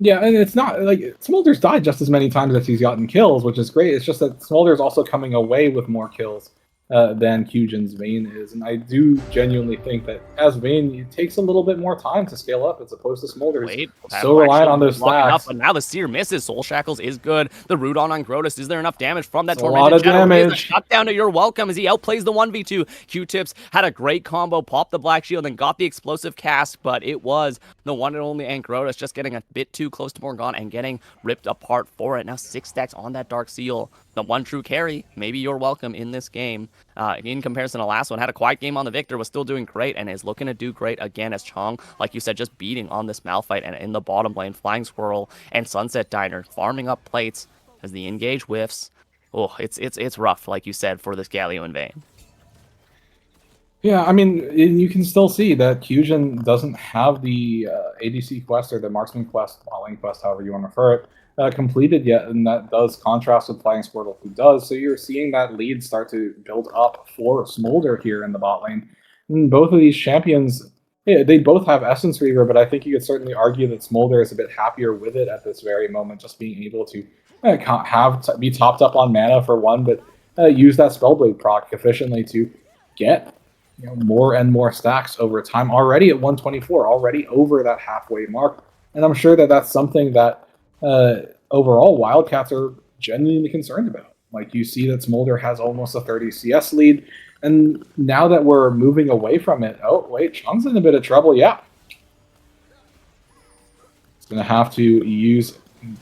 Yeah, and it's not like Smolder's died just as many times as he's gotten kills, which is great. It's just that Smolder's also coming away with more kills than Kujin's Vayne is. And I do genuinely think that as Vayne, it takes a little bit more time to scale up as opposed to Smolder's so reliant on those stacks. But now the Seer misses. Soul Shackles is good. The root on Grotus. Is there enough damage from that Tormented? A lot of damage. Shut down to Your Welcome as he outplays the 1v2. Q-Tips had a great combo, popped the Black Shield, and got the explosive cast, but it was the one and only Grotus just getting a bit too close to Morgana and getting ripped apart for it. Now 6 stacks on that Dark Seal. The one true carry, maybe Your Welcome in this game. In comparison to last one, had a quiet game on the Victor, was still doing great, and is looking to do great again as Chong, like you said, just beating on this Malphite, and in the bottom lane, Flying Squirrel and Sunset Diner farming up plates as the engage whiffs. Oh, it's rough, like you said, for this Galio and Vayne. Yeah, I mean, you can still see that Kujin doesn't have the ADC quest or the Marksman quest, Walling quest, however you want to refer it, completed yet, and that does contrast with Flying Squirtle, who does. So you're seeing that lead start to build up for Smolder here in the bot lane. And both of these champions Yeah, they both have Essence Reaver, but I think you could certainly argue that Smolder is a bit happier with it at this very moment, just being able to be topped up on mana for one, but use that Spellblade proc efficiently to get more and more stacks over time. Already at 124, already over that halfway mark, and I'm sure that that's something that overall Wildcats are genuinely concerned about. Like you see that Smolder has almost a 30 CS lead. And now that we're moving away from it, oh, wait, Chung's in a bit of trouble, yeah. It's going to have to use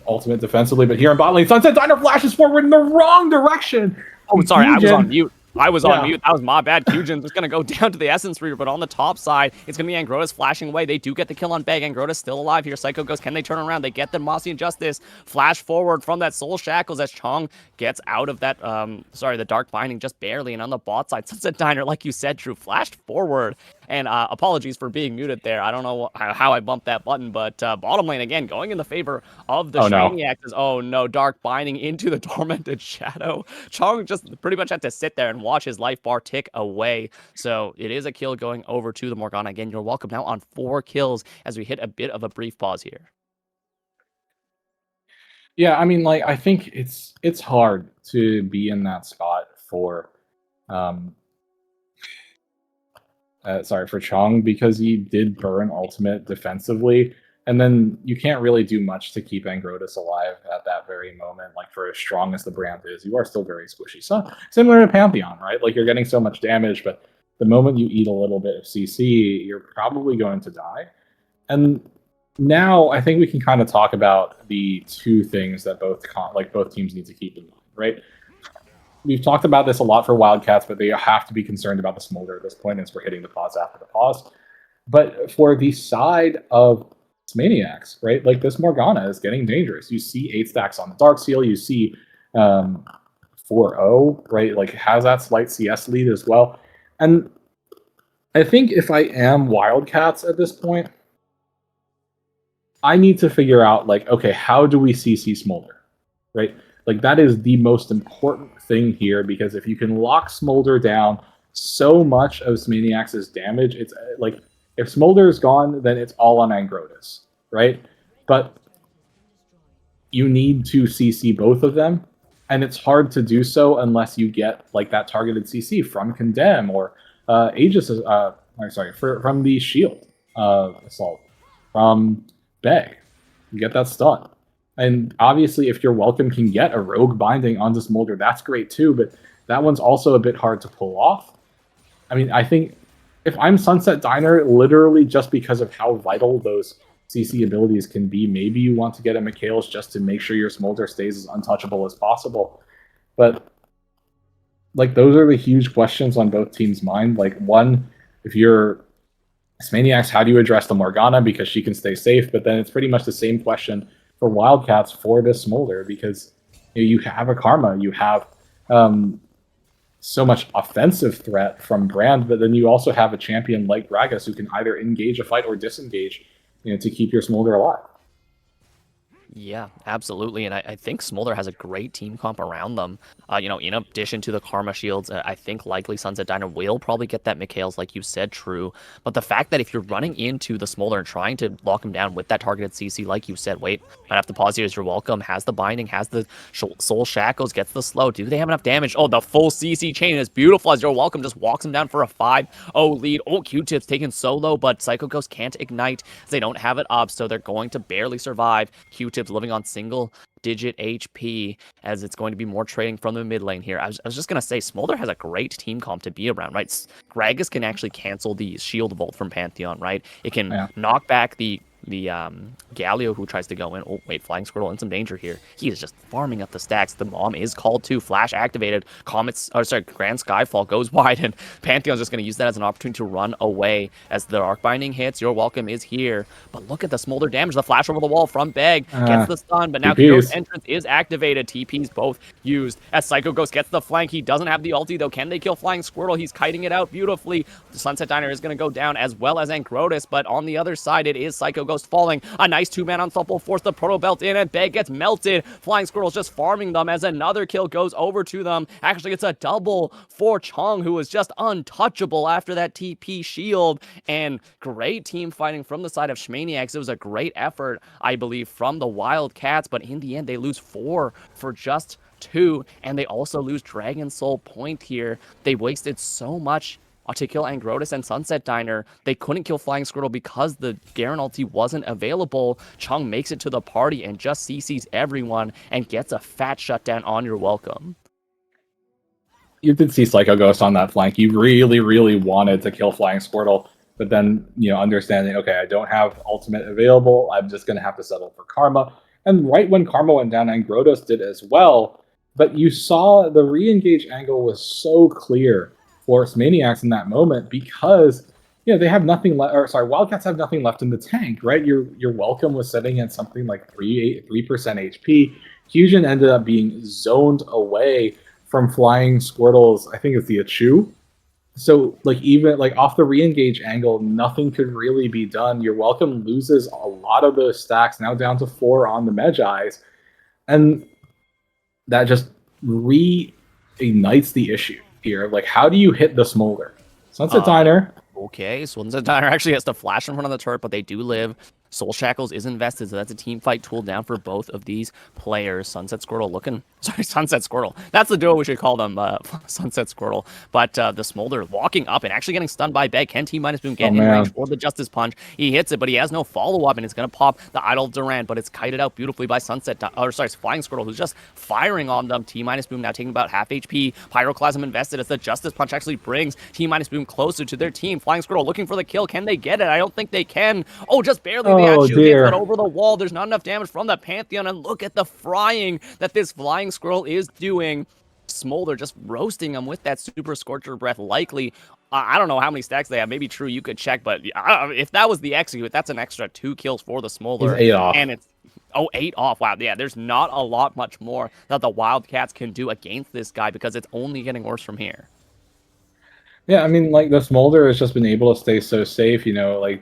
ultimate defensively, but here in bot lane, Sunset Diner flashes forward in the wrong direction. Oh, sorry, I was on mute. I was on Yeah. mute. That was my bad. Kyujin was going to go down to the Essence Reaver, but on the top side, it's going to be Angrotas flashing away. They do get the kill on Beg. Angrotas still alive here. Psycho Ghost, can they turn around? They get the Mossy Injustice. Flash forward from that Soul Shackles as Chung gets out of that, the Dark Binding just barely. And on the bot side, Sunset Diner, like you said, Drew, flashed forward. And apologies for being muted there. I don't know how I bumped that button, but bottom lane, again, going in the favor of the Shmaniacs. Oh, no, Dark Binding into the Tormented Shadow. Chung just pretty much had to sit there and watch his life bar tick away. So it is a kill going over to the Morgana. Again, you're welcome now on 4 kills as we hit a bit of a brief pause here. Yeah, I mean, like, I think it's hard to be in that spot for for Chung, because he did burn ultimate defensively, and then you can't really do much to keep Angrotas alive at that very moment. Like, for as strong as the brand is, you are still very squishy. So similar to Pantheon, right? Like, you're getting so much damage, but the moment you eat a little bit of CC, you're probably going to die. And now I think we can kind of talk about the two things that both teams need to keep in mind, right? We've talked about this a lot for Wildcats, but they have to be concerned about the Smolder at this point, as we're hitting the pause after the pause. But for the side of Maniacs, right, like, this Morgana is getting dangerous. You see 8 stacks on the Dark Seal, you see 4-0, right, like, has that slight CS lead as well. And I think if I am Wildcats at this point, I need to figure out, like, okay, how do we CC Smolder, right? Like, that is the most important thing here, because if you can lock Smolder down, so much of Maniac's damage, it's like, if Smolder is gone, then it's all on Angrotas, right? But you need to CC both of them, and it's hard to do so unless you get, like, that targeted CC from Condemn or Aegis, from the Shield Assault, from Beg. You get that stun. And obviously, if your Welcome can get a Rogue Binding onto Smolder, that's great too, but that one's also a bit hard to pull off. I mean, I think if I'm Sunset Diner, literally just because of how vital those CC abilities can be, maybe you want to get a Mikhail's just to make sure your Smolder stays as untouchable as possible. But, like, those are the huge questions on both teams' mind. Like, one, if you're Maniacs, how do you address the Morgana, because she can stay safe? But then it's pretty much the same question for Wildcats for this Smolder, because you have a Karma, you have so much offensive threat from Brand, but then you also have a champion like Gragas who can either engage a fight or disengage, to keep your Smolder alive. Yeah, absolutely. And I think Smolder has a great team comp around them. In addition to the Karma Shields, I think likely Sunset Diner will probably get that Mikhail's, like you said, true. But the fact that if you're running into the Smolder and trying to lock him down with that targeted CC, like you said, wait, might have to pause here as you're welcome, has the binding, has the Soul Shackles, gets the slow. Do they have enough damage? Oh, the full CC chain is beautiful as you're welcome, just walks him down for a 5-0 lead. Oh, Q-Tip's taken solo, but Psycho Ghost can't ignite. They don't have it up, so they're going to barely survive. Q-Tip's living on single-digit HP, as it's going to be more trading from the mid lane here. I was just going to say, Smolder has a great team comp to be around, right? Gragas can actually cancel the Shield Vault from Pantheon, right? It can knock back the Galio who tries to go in. Oh, wait, Flying Squirtle in some danger here. He is just farming up the stacks. The Mom is called to. Flash activated. Grand Skyfall goes wide, and Pantheon's just going to use that as an opportunity to run away as the Arc Binding hits. Your welcome is here. But look at the Smolder damage. The flash over the wall from Beg gets the stun, but now Hero's Entrance is activated. TP's both used as Psycho Ghost gets the flank. He doesn't have the ulti, though. Can they kill Flying Squirtle? He's kiting it out beautifully. The Sunset Diner is going to go down, as well as Angrotas, but on the other side, it is Psycho Ghost almost falling. A nice 2-man ensemble force the Proto Belt in, and Beg gets melted. Flying Squirrel's just farming them as another kill goes over to them. Actually, it's a double for Chung, who was just untouchable after that TP shield. And great team fighting from the side of Shmaniacs. It was a great effort, I believe, from the Wildcats, but in the end, they lose 4 for just 2, and they also lose Dragon Soul Point here. They wasted so much to kill Angrotus and Sunset Diner. They couldn't kill Flying Squirtle because the Garen ulti wasn't available. Chung makes it to the party and just CCs everyone and gets a fat shutdown on your welcome. You did see Psycho Ghost on that flank. You really, really wanted to kill Flying Squirtle, but then, understanding, okay, I don't have ultimate available, I'm just going to have to settle for Karma. And right when Karma went down, Angrotus did as well, but you saw the re-engage angle was so clear for Maniacs in that moment because they have nothing left. Or sorry, Wildcats have nothing left in the tank, right? Your welcome was sitting at something like 3% HP. Fusion ended up being zoned away from Flying Squirtle's, I think it's the Achu. So even off the re-engage angle, nothing could really be done. Your welcome loses a lot of those stacks, now down to 4 on the Medjais, and that just reignites the issue here. How do you hit the Smolder? Sunset Diner. Okay, Sunset Diner actually has to flash in front of the turret, but they do live. Soul Shackles is invested, so that's a team fight tool down for both of these players. Sunset Squirtle Sunset Squirtle. That's the duo we should call them, Sunset Squirtle. But the Smolder walking up and actually getting stunned by Beg. Can T-Boom get in range for the Justice Punch? He hits it, but he has no follow-up, and it's going to pop the Idol Durant, but it's kited out beautifully by Flying Squirtle, who's just firing on them. T-Boom now taking about half HP. Pyroclasm invested as the Justice Punch actually brings T-Boom closer to their team. Flying Squirtle looking for the kill. Can they get it? I don't think they can. Oh, just barely. But over the wall, there's not enough damage from the Pantheon, and look at the frying that this Flying Squirrel is doing. Smolder just roasting him with that Super Scorcher Breath, likely. I don't know how many stacks they have. Maybe True, you could check, but if that was the execute, that's an extra 2 kills for the Smolder. He's 8 off. And it's 8 off. Wow, yeah, there's not a lot much more that the Wildcats can do against this guy because it's only getting worse from here. Yeah, I mean, the Smolder has just been able to stay so safe.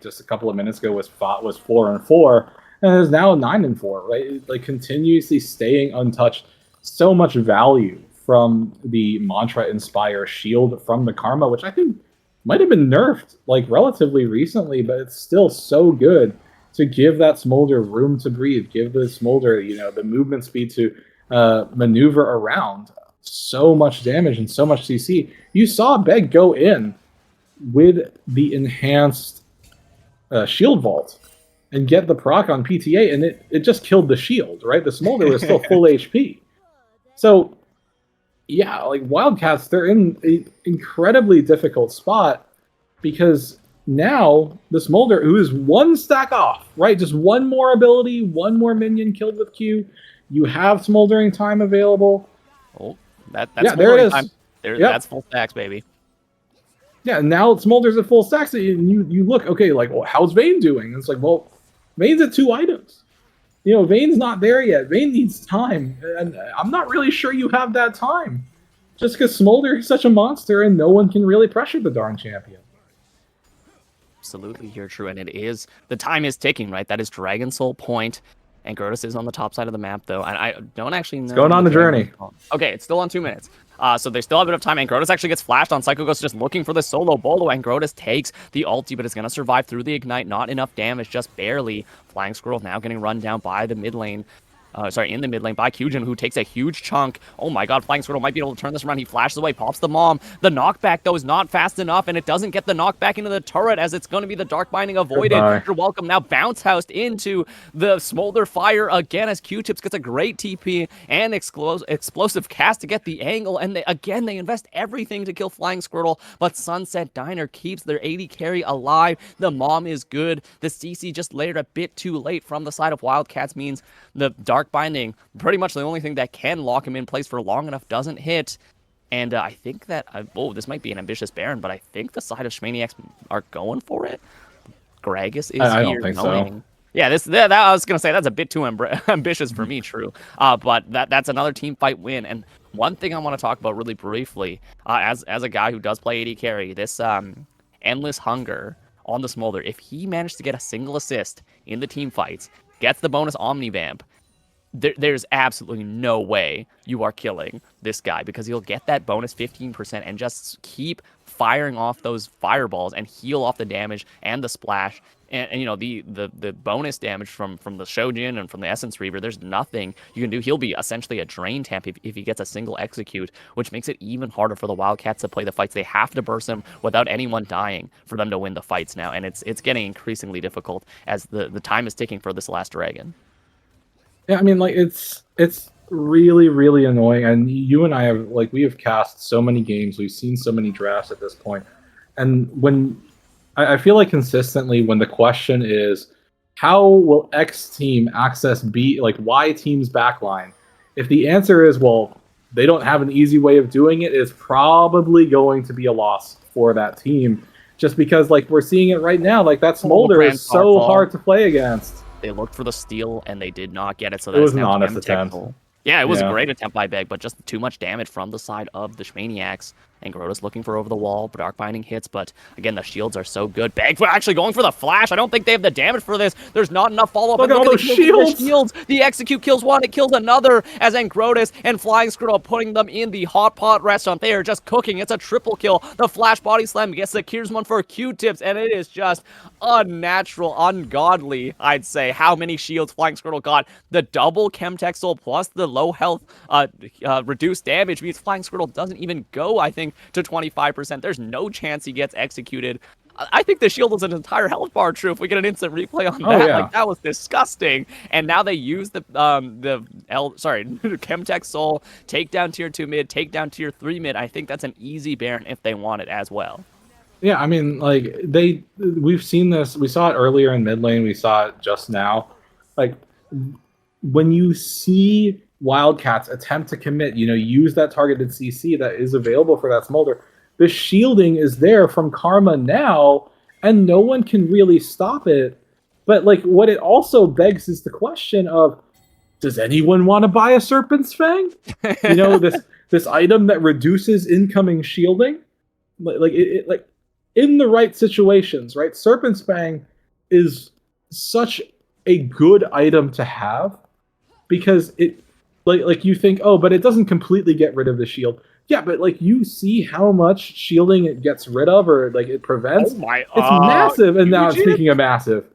Just a couple of minutes ago was 4-4, and is now 9-4. Right, continuously staying untouched. So much value from the Mantra Inspire shield from the Karma, which I think might have been nerfed relatively recently, but it's still so good to give that Smolder room to breathe. Give the Smolder, the movement speed to maneuver around. So much damage and so much CC. You saw Beg go in with the enhanced shield vault and get the proc on PTA, and it just killed the shield, right? The Smolder was still full HP. So, yeah, Wildcats, they're in an incredibly difficult spot because now the Smolder, who is 1 stack off, right? Just 1 more ability, 1 more minion killed with Q. You have Smoldering Time available. Oh. That's there it is. That's full stacks, baby. Yeah, now Smolder's at full stacks, and you look, okay, how's Vayne doing? And it's well, Vayne's at 2 items. Vayne's not there yet. Vayne needs time, and I'm not really sure you have that time. Just because Smolder is such a monster, and no one can really pressure the darn champion. Absolutely, you're true, and the time is ticking, right? That is Dragon Soul Point. Angrotus is on the top side of the map, though. And I don't actually know. It's going on the journey. Okay, it's still on 2 minutes. So they still have a bit of time. Angrotus actually gets flashed on. Psycho Ghost just looking for the solo bolo. Angrotus takes the ulti, but is going to survive through the ignite. Not enough damage, just barely. Flying Squirrel now getting run down by the mid lane. In the mid lane by Kyujin, who takes a huge chunk. Oh my god, Flying Squirtle might be able to turn this around. He flashes away, pops the mom. The knockback, though, is not fast enough, and it doesn't get the knockback into the turret, as it's going to be the Dark Binding avoided. Goodbye. You're welcome. Now bounce housed into the Smolder Fire again, as Q-Tips gets a great TP and explosive cast to get the angle, and they invest everything to kill Flying Squirtle, but Sunset Diner keeps their 80 carry alive. The mom is good. The CC just layered a bit too late from the side of Wildcats means the Dark Binding, pretty much the only thing that can lock him in place for long enough, doesn't hit. And I think that, this might be an ambitious Baron, but I think the side of Shmaniacs are going for it. Gragas is I here. don't think knowing. so. Yeah, that I was going to say, that's a bit too ambitious for me, True. But that's another team fight win. And one thing I want to talk about really briefly, as a guy who does play AD carry, this endless hunger on the Smolder. If he managed to get a single assist in the team fights, gets the bonus Omnivamp, there's absolutely no way you are killing this guy, because he'll get that bonus 15% and just keep firing off those fireballs and heal off the damage and the splash. And you know, the bonus damage from the Shojin and from the Essence Reaver, there's nothing you can do. He'll be essentially a drain temp if he gets a single execute, which makes it even harder for the Wildcats to play the fights. They have to burst him without anyone dying for them to win the fights now, and it's getting increasingly difficult as the time is ticking for this last dragon. Yeah, I mean, like, it's really, really annoying. And you and I have, like, we have cast so many games, we've seen so many drafts at this point. And when I feel like consistently when the question is, how will X team access Y team's backline? If the answer is, well, they don't have an easy way of doing it, it's probably going to be a loss for that team. Just because, like, we're seeing it right now, like, that Smolder is so hard to play against. They looked for the steal and they did not get it. So that was an honest attempt. Yeah, it was a great attempt by Beg, but just too much damage from the side of the Shmaniacs. And Garota's looking for over the wall, but Dark Binding hits, but again, the shields are so good. Beg actually going for the flash. I don't think they have the damage for this. There's not enough follow-up. Look at all those shields. The execute kills one, it kills another, as Angrotus and Flying Squirtle putting them in the hot pot restaurant. They are just cooking. It's a triple kill. The flash body slam gets the Kiersman one for Q-tips, and it is just unnatural, ungodly, I'd say, how many shields Flying Squirtle got. The double Chemtech Soul plus the low health reduced damage means Flying Squirtle doesn't even go, I think, to 25%. There's no chance he gets executed. I think the shield was an entire health bar, True, if we get an instant replay on that. Like, that was disgusting. And now they use the Chemtech Soul, take down tier 2 mid, take down tier 3 mid. I think that's an easy Baron if they want it as well. Yeah, I mean, like, we've seen this. We saw it earlier in mid lane. We saw it just now. Like, when you see Wildcats attempt to commit, use that targeted CC that is available for that Smolder, the shielding is there from Karma now, and no one can really stop it. But, like, what it also begs is the question of, does anyone want to buy a Serpent's Fang? This item that reduces incoming shielding? Like in the right situations, right? Serpent's Fang is such a good item to have, because it, like you think, oh, but it doesn't completely get rid of the shield. Yeah, but, like, you see how much shielding it gets rid of, or, like, it prevents. Oh my! It's massive, and now speaking of massive.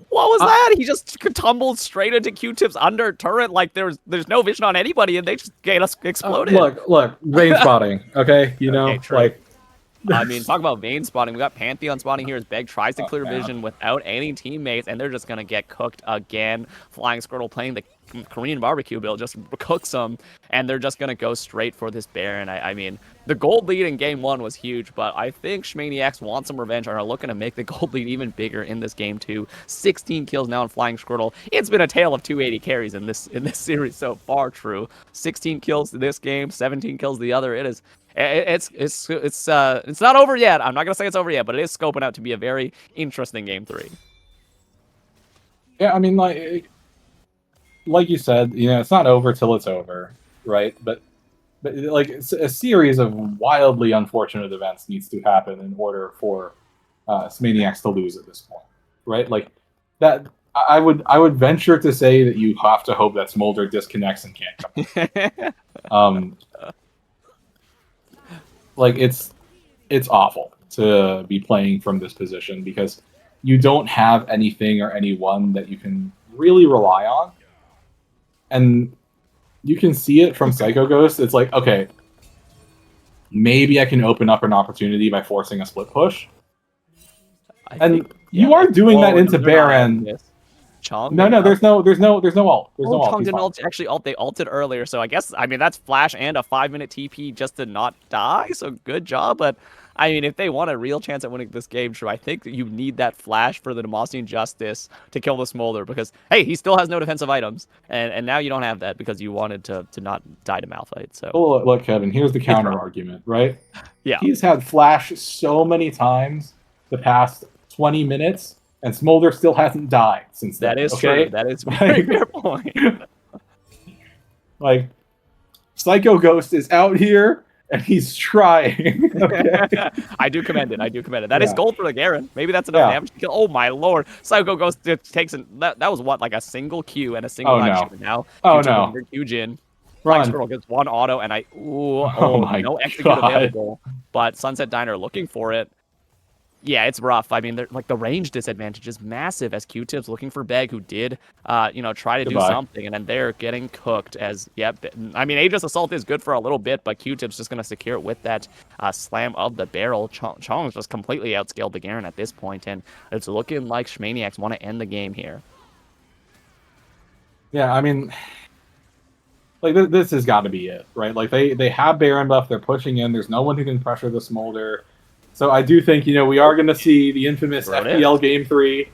What was that? He just tumbled straight into Q-tips under turret, like there's no vision on anybody, and they just get us exploded. Look, vein spotting, okay? I mean, talk about vein spotting. We got Pantheon spotting here as Beg tries to clear vision without any teammates, and they're just going to get cooked again. Flying Squirtle playing the Korean barbecue build just cooks them, and they're just going to go straight for this Baron. I mean, the gold lead in game 1 was huge, but I think Shmaniacs want some revenge and are looking to make the gold lead even bigger in this game 2. 16 kills now in Flying Squirtle. It's been a tale of 280 carries in this series so far, True. 16 kills this game, 17 kills the other. It's not over yet. I'm not gonna say it's over yet, but it is scoping out to be a very interesting game 3. Yeah, I mean, like you said, it's not over till it's over, right? But like, a series of wildly unfortunate events needs to happen in order for Smaniacs to lose at this point, right? Like, that, I would venture to say that you have to hope that Smolder disconnects and can't come. Like, it's awful to be playing from this position, because you don't have anything or anyone that you can really rely on. And you can see it from Psycho Ghost. It's like, okay, maybe I can open up an opportunity by forcing a split push. You are doing that into Baron. Chong? No, there's no ult. There's no Chong didn't ult. Actually, they ulted earlier, so I guess, I mean, that's flash and a 5-minute TP just to not die, so good job. But, I mean, if they want a real chance at winning this game, True, I think that you need that flash for the Demacian Justice to kill the Smolder, because, hey, he still has no defensive items, and now you don't have that because you wanted to not die to Malphite, so... Oh, look, Kevin, here's the counter-argument, right? Yeah. He's had flash so many times the past 20 minutes, and Smolder still hasn't died since then. That is true. That is a very fair point. Like, Psycho Ghost is out here, and he's trying. Okay. I do commend it. I do commend it. That is Yeah. gold for the Garen. Maybe that's enough Yeah. damage to kill. Oh my lord. Psycho goes to takes an that was what, like a single Q and a single Oh, no. action. Now Oh, Q-tip no. under Q-Jin. Flying Run. Squirrel gets one auto and Oh my no execute God. available. But Sunset Diner looking for it. Yeah, it's rough. I mean, like the range disadvantage is massive as Q-Tip's looking for Beg, who did, try to do Goodbye. something, and then they're getting cooked. As I mean, Aegis Assault is good for a little bit, but Q-Tip's just gonna secure it with that slam of the barrel. Chong's just completely outscaled the Garen at this point, and it's looking like SMAE want to end the game here. Yeah, I mean, like this has got to be it, right? Like they have Baron buff, they're pushing in. There's no one who can pressure the Smolder. So I do think, we are going to see the infamous FPL Game 3.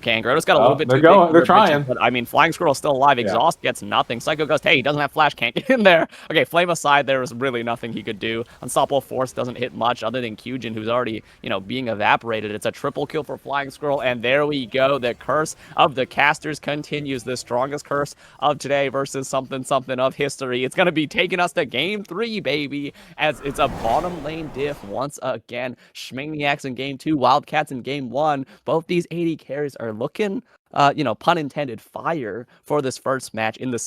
Okay, Groto's got a little bit they're too going. big They're for trying. But I mean, Flying Squirrel's still alive. Exhaust gets nothing. Psycho goes, hey, he doesn't have flash, can't get in there. Okay, Flame aside, there was really nothing he could do. Unstoppable Force doesn't hit much other than Kyujin, who's already, being evaporated. It's a triple kill for Flying Squirrel, and there we go. The curse of the casters continues. The strongest curse of today versus something of history. It's gonna be taking us to Game 3, baby, as it's a bottom lane diff once again. SMAE in Game 2, Wildcats in Game 1. Both these 80 carries are looking pun intended, fire for this first match in the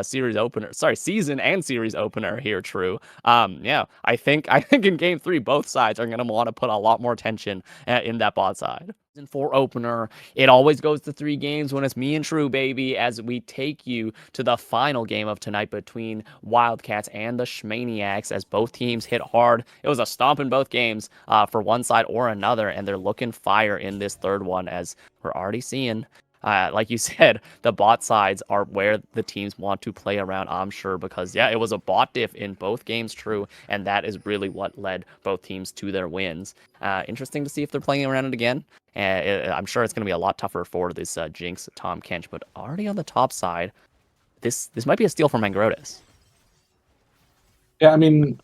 series opener. Sorry, season and series opener here, True. Yeah, I think in Game 3, both sides are going to want to put a lot more tension in that bot side. Season 4 opener, it always goes to 3 games when it's me and True, baby, as we take you to the final game of tonight between Wildcats and the SMAE, as both teams hit hard. It was a stomp in both games for one side or another, and they're looking fire in this third one, as we're already seeing. Like you said, the bot sides are where the teams want to play around, I'm sure, because, yeah, it was a bot diff in both games, True, and that is really what led both teams to their wins. Interesting to see if they're playing around it again. I'm sure it's going to be a lot tougher for this Jinx, Tom Kench, but already on the top side, this might be a steal for Mangrotis. Yeah, I mean,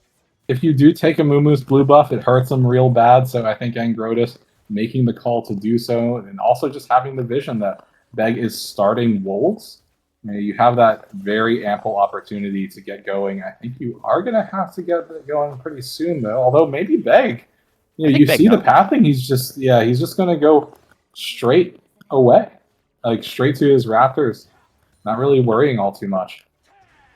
if you do take a Mumu's blue buff, it hurts him real bad, so I think Angrotis making the call to do so, and also just having the vision that Beg is starting Wolves. You have that very ample opportunity to get going. I think you are going to have to get going pretty soon, though. Although maybe Beg, you see the pathing. He's just going to go straight away, like straight to his Raptors, not really worrying all too much.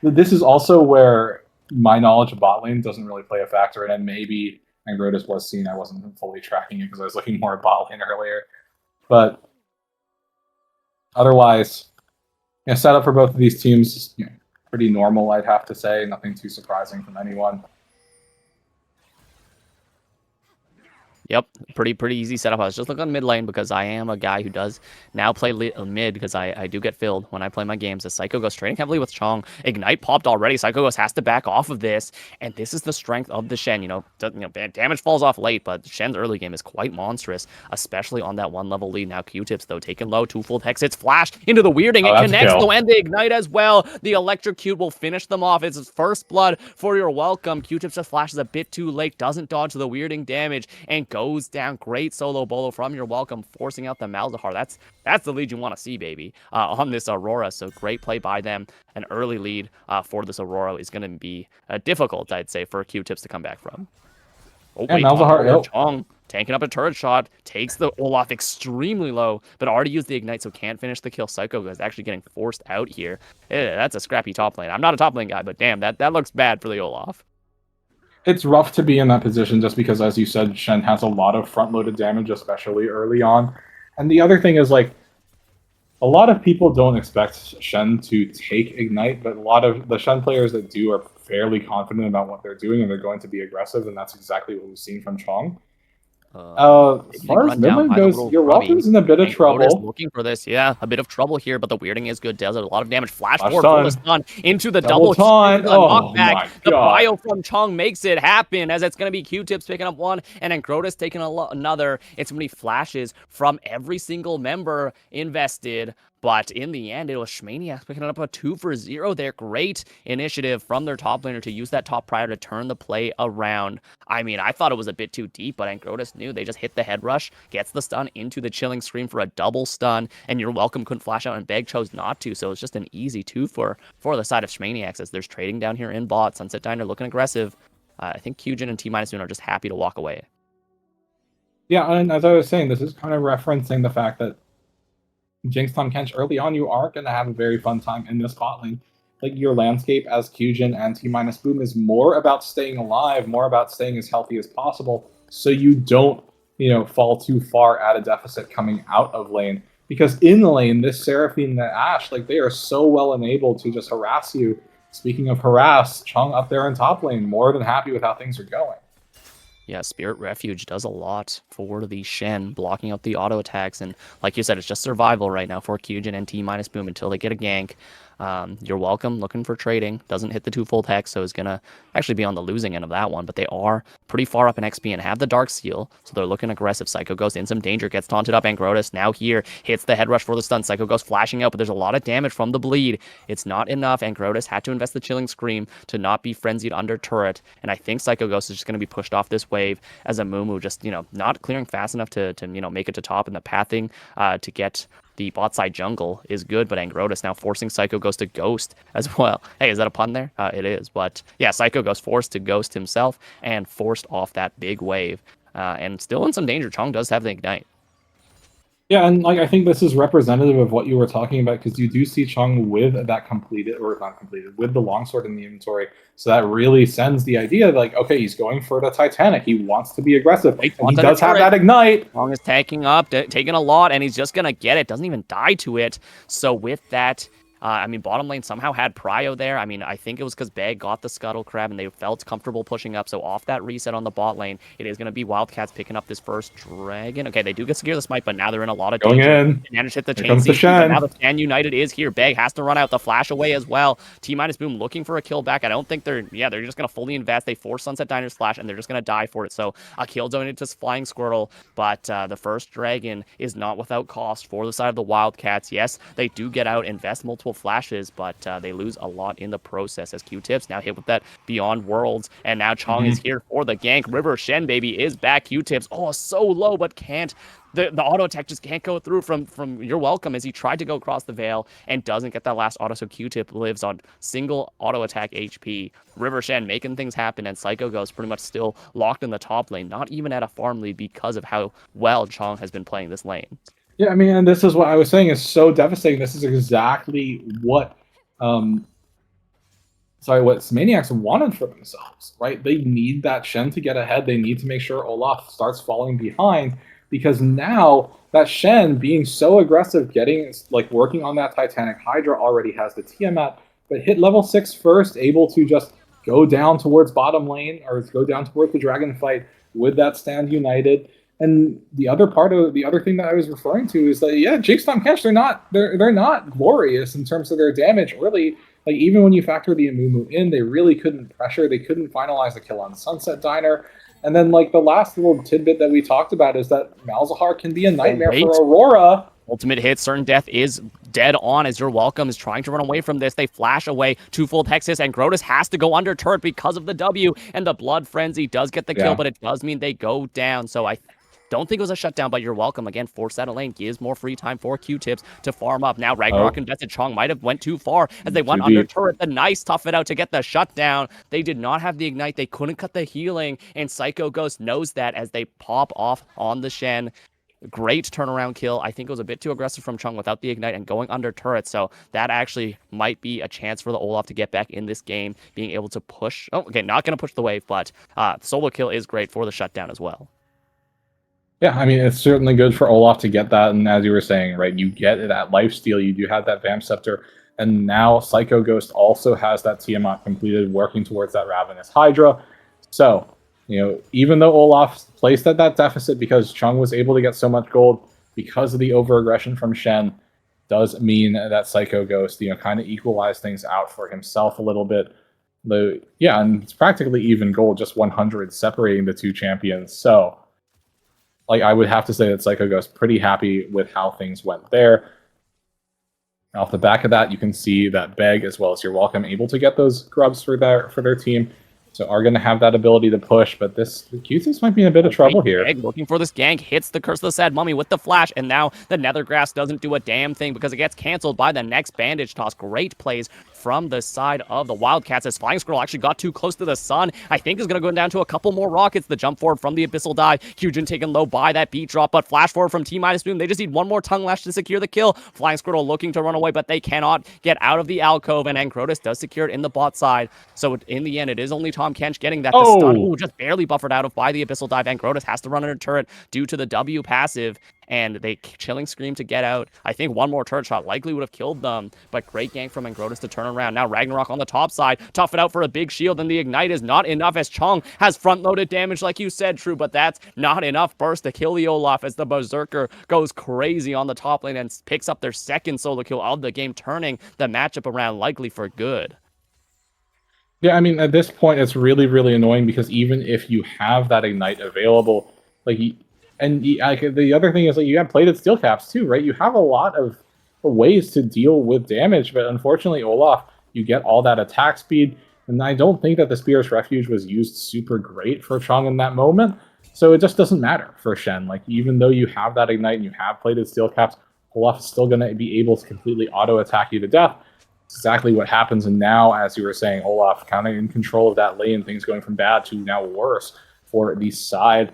This is also where my knowledge of bot lane doesn't really play a factor in, and maybe Angrotis was seen. I wasn't fully tracking it because I was looking more at bot lane earlier, but. Otherwise, setup for both of these teams, pretty normal, I'd have to say. Nothing too surprising from anyone. Yep, pretty easy setup. I was just looking on mid lane because I am a guy who does now play mid because I do get filled when I play my games. As Psycho goes trading heavily with Chong. Ignite popped already. Psycho goes has to back off of this, and this is the strength of the Shen. Damage falls off late, but Shen's early game is quite monstrous, especially on that 1-level lead. Now Q-Tips though taken low, 2 hex hits flash into the weirding. It connects though, and the ignite as well. The electrocute will finish them off. It's first blood for your welcome. Q-Tips just flashes a bit too late, doesn't dodge the weirding damage, and goes down. Great solo bolo from your welcome, forcing out the Malzahar. That's the lead you want to see, baby, on this Aurora. So great play by them. An early lead for this Aurora is going to be difficult, I'd say, for Q-Tips to come back from. Oh, wait, Malzahar, Chong tanking up a turret shot, takes the Olaf extremely low, but already used the ignite, so can't finish the kill. Psycho is actually getting forced out here. That's a scrappy top lane. I'm not a top lane guy, but damn, that looks bad for the Olaf. It's rough to be in that position just because, as you said, Shen has a lot of front-loaded damage, especially early on. And the other thing is, a lot of people don't expect Shen to take Ignite, but a lot of the Shen players that do are fairly confident about what they're doing, and they're going to be aggressive, and that's exactly what we've seen from Chong. As far as mid lane goes, your welcome's in a bit of trouble. Looking for this, yeah, a bit of trouble here, but the weirding is good. Does a lot of damage. Flash forward for the stun into the double taunt. Oh knockback. my The God. bio from Chong makes it happen, as it's going to be Q-Tips picking up one, and then Grotus taking another. It's going to be flashes from every single member invested. But in the end, it was SMAE picking up a 2-for-0 there. Great initiative from their top laner to use that top prior to turn the play around. I mean, I thought it was a bit too deep, but Angrotis knew. They just hit the head rush, gets the stun into the Chilling Scream for a double stun, and You're Welcome couldn't flash out, and Beg chose not to, so it's just an easy 2 for the side of SMAE as there's trading down here in bot. Sunset Diner looking aggressive. I think Kujin and T-Moon are just happy to walk away. Yeah, and as I was saying, this is kind of referencing the fact that Jinx, Tahm Kench, early on, you are going to have a very fun time in this bot lane. Like, your landscape as Kujin and T-Boom is more about staying alive, more about staying as healthy as possible, so you don't, fall too far at a deficit coming out of lane. Because in the lane, this Seraphine and Ashe, like, they are so well enabled to just harass you. Speaking of harass, Chung up there in top lane, more than happy with how things are going. Yeah, Spirit Refuge does a lot for the Shen, blocking out the auto attacks. And like you said, it's just survival right now for Kujin and T-Boom until they get a gank. You're Welcome, looking for trading. Doesn't hit the 2 full hex, so is going to actually be on the losing end of that one. But they are pretty far up in XP and have the Dark Seal, so they're looking aggressive. Psycho Ghost in some danger, gets taunted up. Angrotis now here, hits the head rush for the stun. Psycho Ghost flashing out, but there's a lot of damage from the bleed. It's not enough. Angrotis had to invest the Chilling Scream to not be frenzied under turret. And I think Psycho Ghost is just going to be pushed off this wave as a Mumu just, not clearing fast enough to make it to top, and the pathing to get the bot side jungle is good, but Angrotis now forcing Psycho Ghost to ghost as well. Hey, is that a pun there? It is, but yeah, Psycho Ghost forced to ghost himself and forced off that big wave. And still in some danger. Chung does have the ignite. Yeah, and I think this is representative of what you were talking about, because you do see Chung with that with the longsword in the inventory. So that really sends the idea like, okay, he's going for the Titanic. He wants to be aggressive. And he does have that ignite. Chung is taking up, taking a lot, and he's just going to get it. Doesn't even die to it. So with that, bottom lane somehow had Prio there. I think it was because Beg got the Scuttle Crab and they felt comfortable pushing up. So off that reset on the bot lane, it is going to be Wildcats picking up this first dragon. Okay, they do get secure the smite, but now they're in a lot of danger. Going in. Managed to hit the chain CC, but now the Shan United is here. Beg has to run out the flash away as well. T-Boom looking for a kill back. I don't think they're just going to fully invest. They force Sunset Diner's flash and they're just going to die for it. So a kill donated to Flying Squirtle, but the first dragon is not without cost for the side of the Wildcats. Yes, they do get out, invest multiple flashes, but they lose a lot in the process as Q-Tips now hit with that Beyond Worlds, and now Chung is here for the gank. River Shen baby is back. Q-Tips, so low, but can't. The auto attack just can't go through from You're Welcome as he tried to go across the veil and doesn't get that last auto, so Q-Tip lives on single auto attack HP. River Shen making things happen, and Psycho Ghost pretty much still locked in the top lane, not even at a farm lead because of how well Chung has been playing this lane. Yeah, and this is what I was saying is so devastating. This is exactly what what SMAE wanted for themselves, right? They need that Shen to get ahead. They need to make sure Olaf starts falling behind, because now that Shen being so aggressive, working on that Titanic Hydra, already has the Tiamat, but hit level 6 first, able to just go down towards bottom lane or go down towards the dragon fight with that stand united. And the other thing that I was referring to is that, yeah, Jinx, Tahm Kench, they're not glorious in terms of their damage, really. Like, even when you factor the Amumu in, they really couldn't pressure. They couldn't finalize the kill on Sunset Diner. And then, the last little tidbit that we talked about is that Malzahar can be a nightmare for Aurora. Ultimate hit, certain death is dead on as You're Welcome is trying to run away from this. They flash away, 2-fold Hexus, and Grotus has to go under turret because of the W, and the Blood Frenzy does get the kill, but it does mean they go down. So I don't think it was a shutdown, but You're Welcome. Again, force that lane, gives more free time for Q-Tips to farm up. Now Ragnarok invested. Chung might have went too far as they went under turret. The nice tough it out to get the shutdown. They did not have the ignite. They couldn't cut the healing, and Psycho Ghost knows that as they pop off on the Shen. Great turnaround kill. I think it was a bit too aggressive from Chung without the ignite and going under turret, so that actually might be a chance for the Olaf to get back in this game, being able to push. Oh, okay, not going to push the wave, but solo kill is great for the shutdown as well. Yeah, it's certainly good for Olaf to get that, and as you were saying, right, you get that lifesteal, you do have that Vamp Scepter, and now Psycho Ghost also has that Tiamat completed, working towards that Ravenous Hydra. So, even though Olaf placed at that deficit because Chung was able to get so much gold because of the over-aggression from Shen, does mean that Psycho Ghost, kind of equalized things out for himself a little bit. And it's practically even gold, just 100 separating the two champions. So, I would have to say that Psycho Ghost pretty happy with how things went there. Off the back of that, you can see that Beg as well as You're Welcome able to get those grubs for their team. So are going to have that ability to push, but the Q-tips might be in a bit of trouble here. Beg looking for this gank, hits the Curse of the Sad Mummy with the flash, and now the Nethergrass doesn't do a damn thing because it gets canceled by the next bandage toss. Great plays from the side of the Wildcats as Flying Squirrel actually got too close to the sun. I think is going to go down to a couple more rockets. The jump forward from the Abyssal Dive. Hugin taken low by that beat drop, but flash forward from T-Boom. They just need one more tongue lash to secure the kill. Flying Squirrel looking to run away, but they cannot get out of the alcove, and Angrotus does secure it in the bot side. So in the end, it is only Tom Kench getting that. The stun, ooh, just barely buffered out of by the Abyssal Dive. Angrotus has to run under turret due to the W passive, and they Chilling Scream to get out. I think one more turret shot likely would have killed them, but great gank from Angrotus to turn around. Now Ragnarok on the top side, tough it out for a big shield, and the Ignite is not enough as Chung has front-loaded damage like you said, True, but that's not enough burst to kill the Olaf as the Berserker goes crazy on the top lane and picks up their second solo kill of the game, turning the matchup around likely for good. Yeah, I mean, at this point, it's really, really annoying because even if you have that Ignite available, like, the other thing is like you have plated steel caps too, right? You have a lot of ways to deal with damage, but unfortunately, Olaf, you get all that attack speed, and I don't think that the Spear's Refuge was used super great for Chung in that moment, so it just doesn't matter for Shen. Like, even though you have that Ignite and you have plated steel caps, Olaf is still going to be able to completely auto-attack you to death. Exactly what happens, and now, as you were saying, Olaf kind of in control of that lane, things going from bad to now worse for the side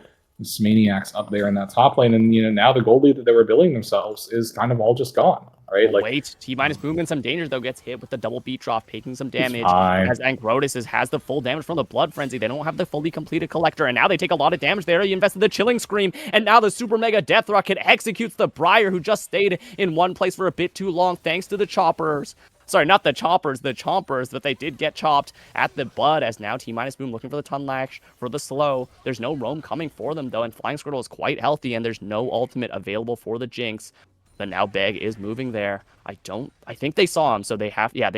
Maniacs up there in that top lane, and now the gold lead that they were building themselves is kind of all just gone. Right? Like, wait, T-Boom in some danger though, gets hit with the double beat drop, taking some damage. As Angrotus has the full damage from the Blood Frenzy. They don't have the fully completed Collector, and now they take a lot of damage. They already invested the Chilling Scream, and now the Super Mega Death Rocket executes the Briar, who just stayed in one place for a bit too long thanks to the Choppers. Sorry, not the Choppers, the Chompers, but they did get chopped at the bud, as now T-Boom looking for the Ton Lash for the slow. There's no roam coming for them, though, and Flying Squirtle is quite healthy, and there's no ultimate available for the Jinx. But now Beg is moving there. I think they saw him, so they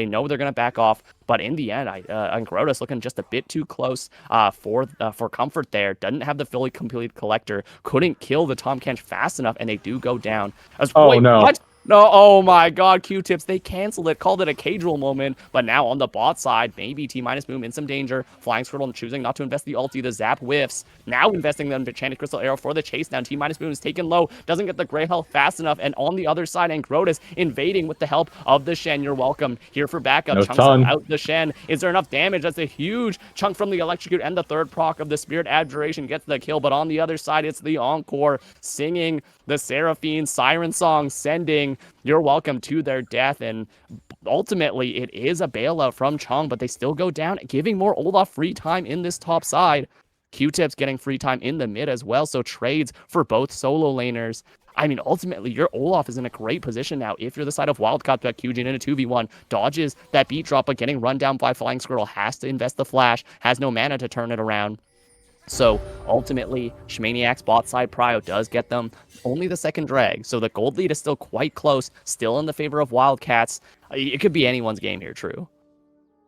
know they're going to back off. But in the end, Angrotus looking just a bit too close for comfort there. Doesn't have the fully completed Collector. Couldn't kill the Tom Kench fast enough, and they do go down. Wait, no. What? No, oh my god, Q-tips, they canceled it, called it a casual moment, but now on the bot side, maybe T-Boom in some danger. Flying Squirtle choosing not to invest the ulti, the zap whiffs, now investing the Enchanted Crystal Arrow for the chase down. T-Boom is taken low, doesn't get the Grey Health fast enough, and on the other side, Angrotus invading with the help of the Shen. You're welcome here for backup. No Chunks out the Shen. Is there enough damage? That's a huge chunk from the Electrocute, and the third proc of the Spirit Abjuration gets the kill, but on the other side, it's the Encore singing the Seraphine Siren Song, sending You're Welcome to their death, and ultimately it is a bailout from Chung, but they still go down, giving more Olaf free time in this top side. Q-tips getting free time in the mid as well, so trades for both solo laners. I mean, ultimately, your Olaf is in a great position now. If you're the side of Wildcat, that Kyujin in a 2v1, dodges that beat drop, but getting run down by Flying Squirrel, has to invest the flash, has no mana to turn it around. So ultimately, Shmaniac's bot side prio does get them only the second drag. So the gold lead is still quite close, still in the favor of Wildcats. It could be anyone's game here, True.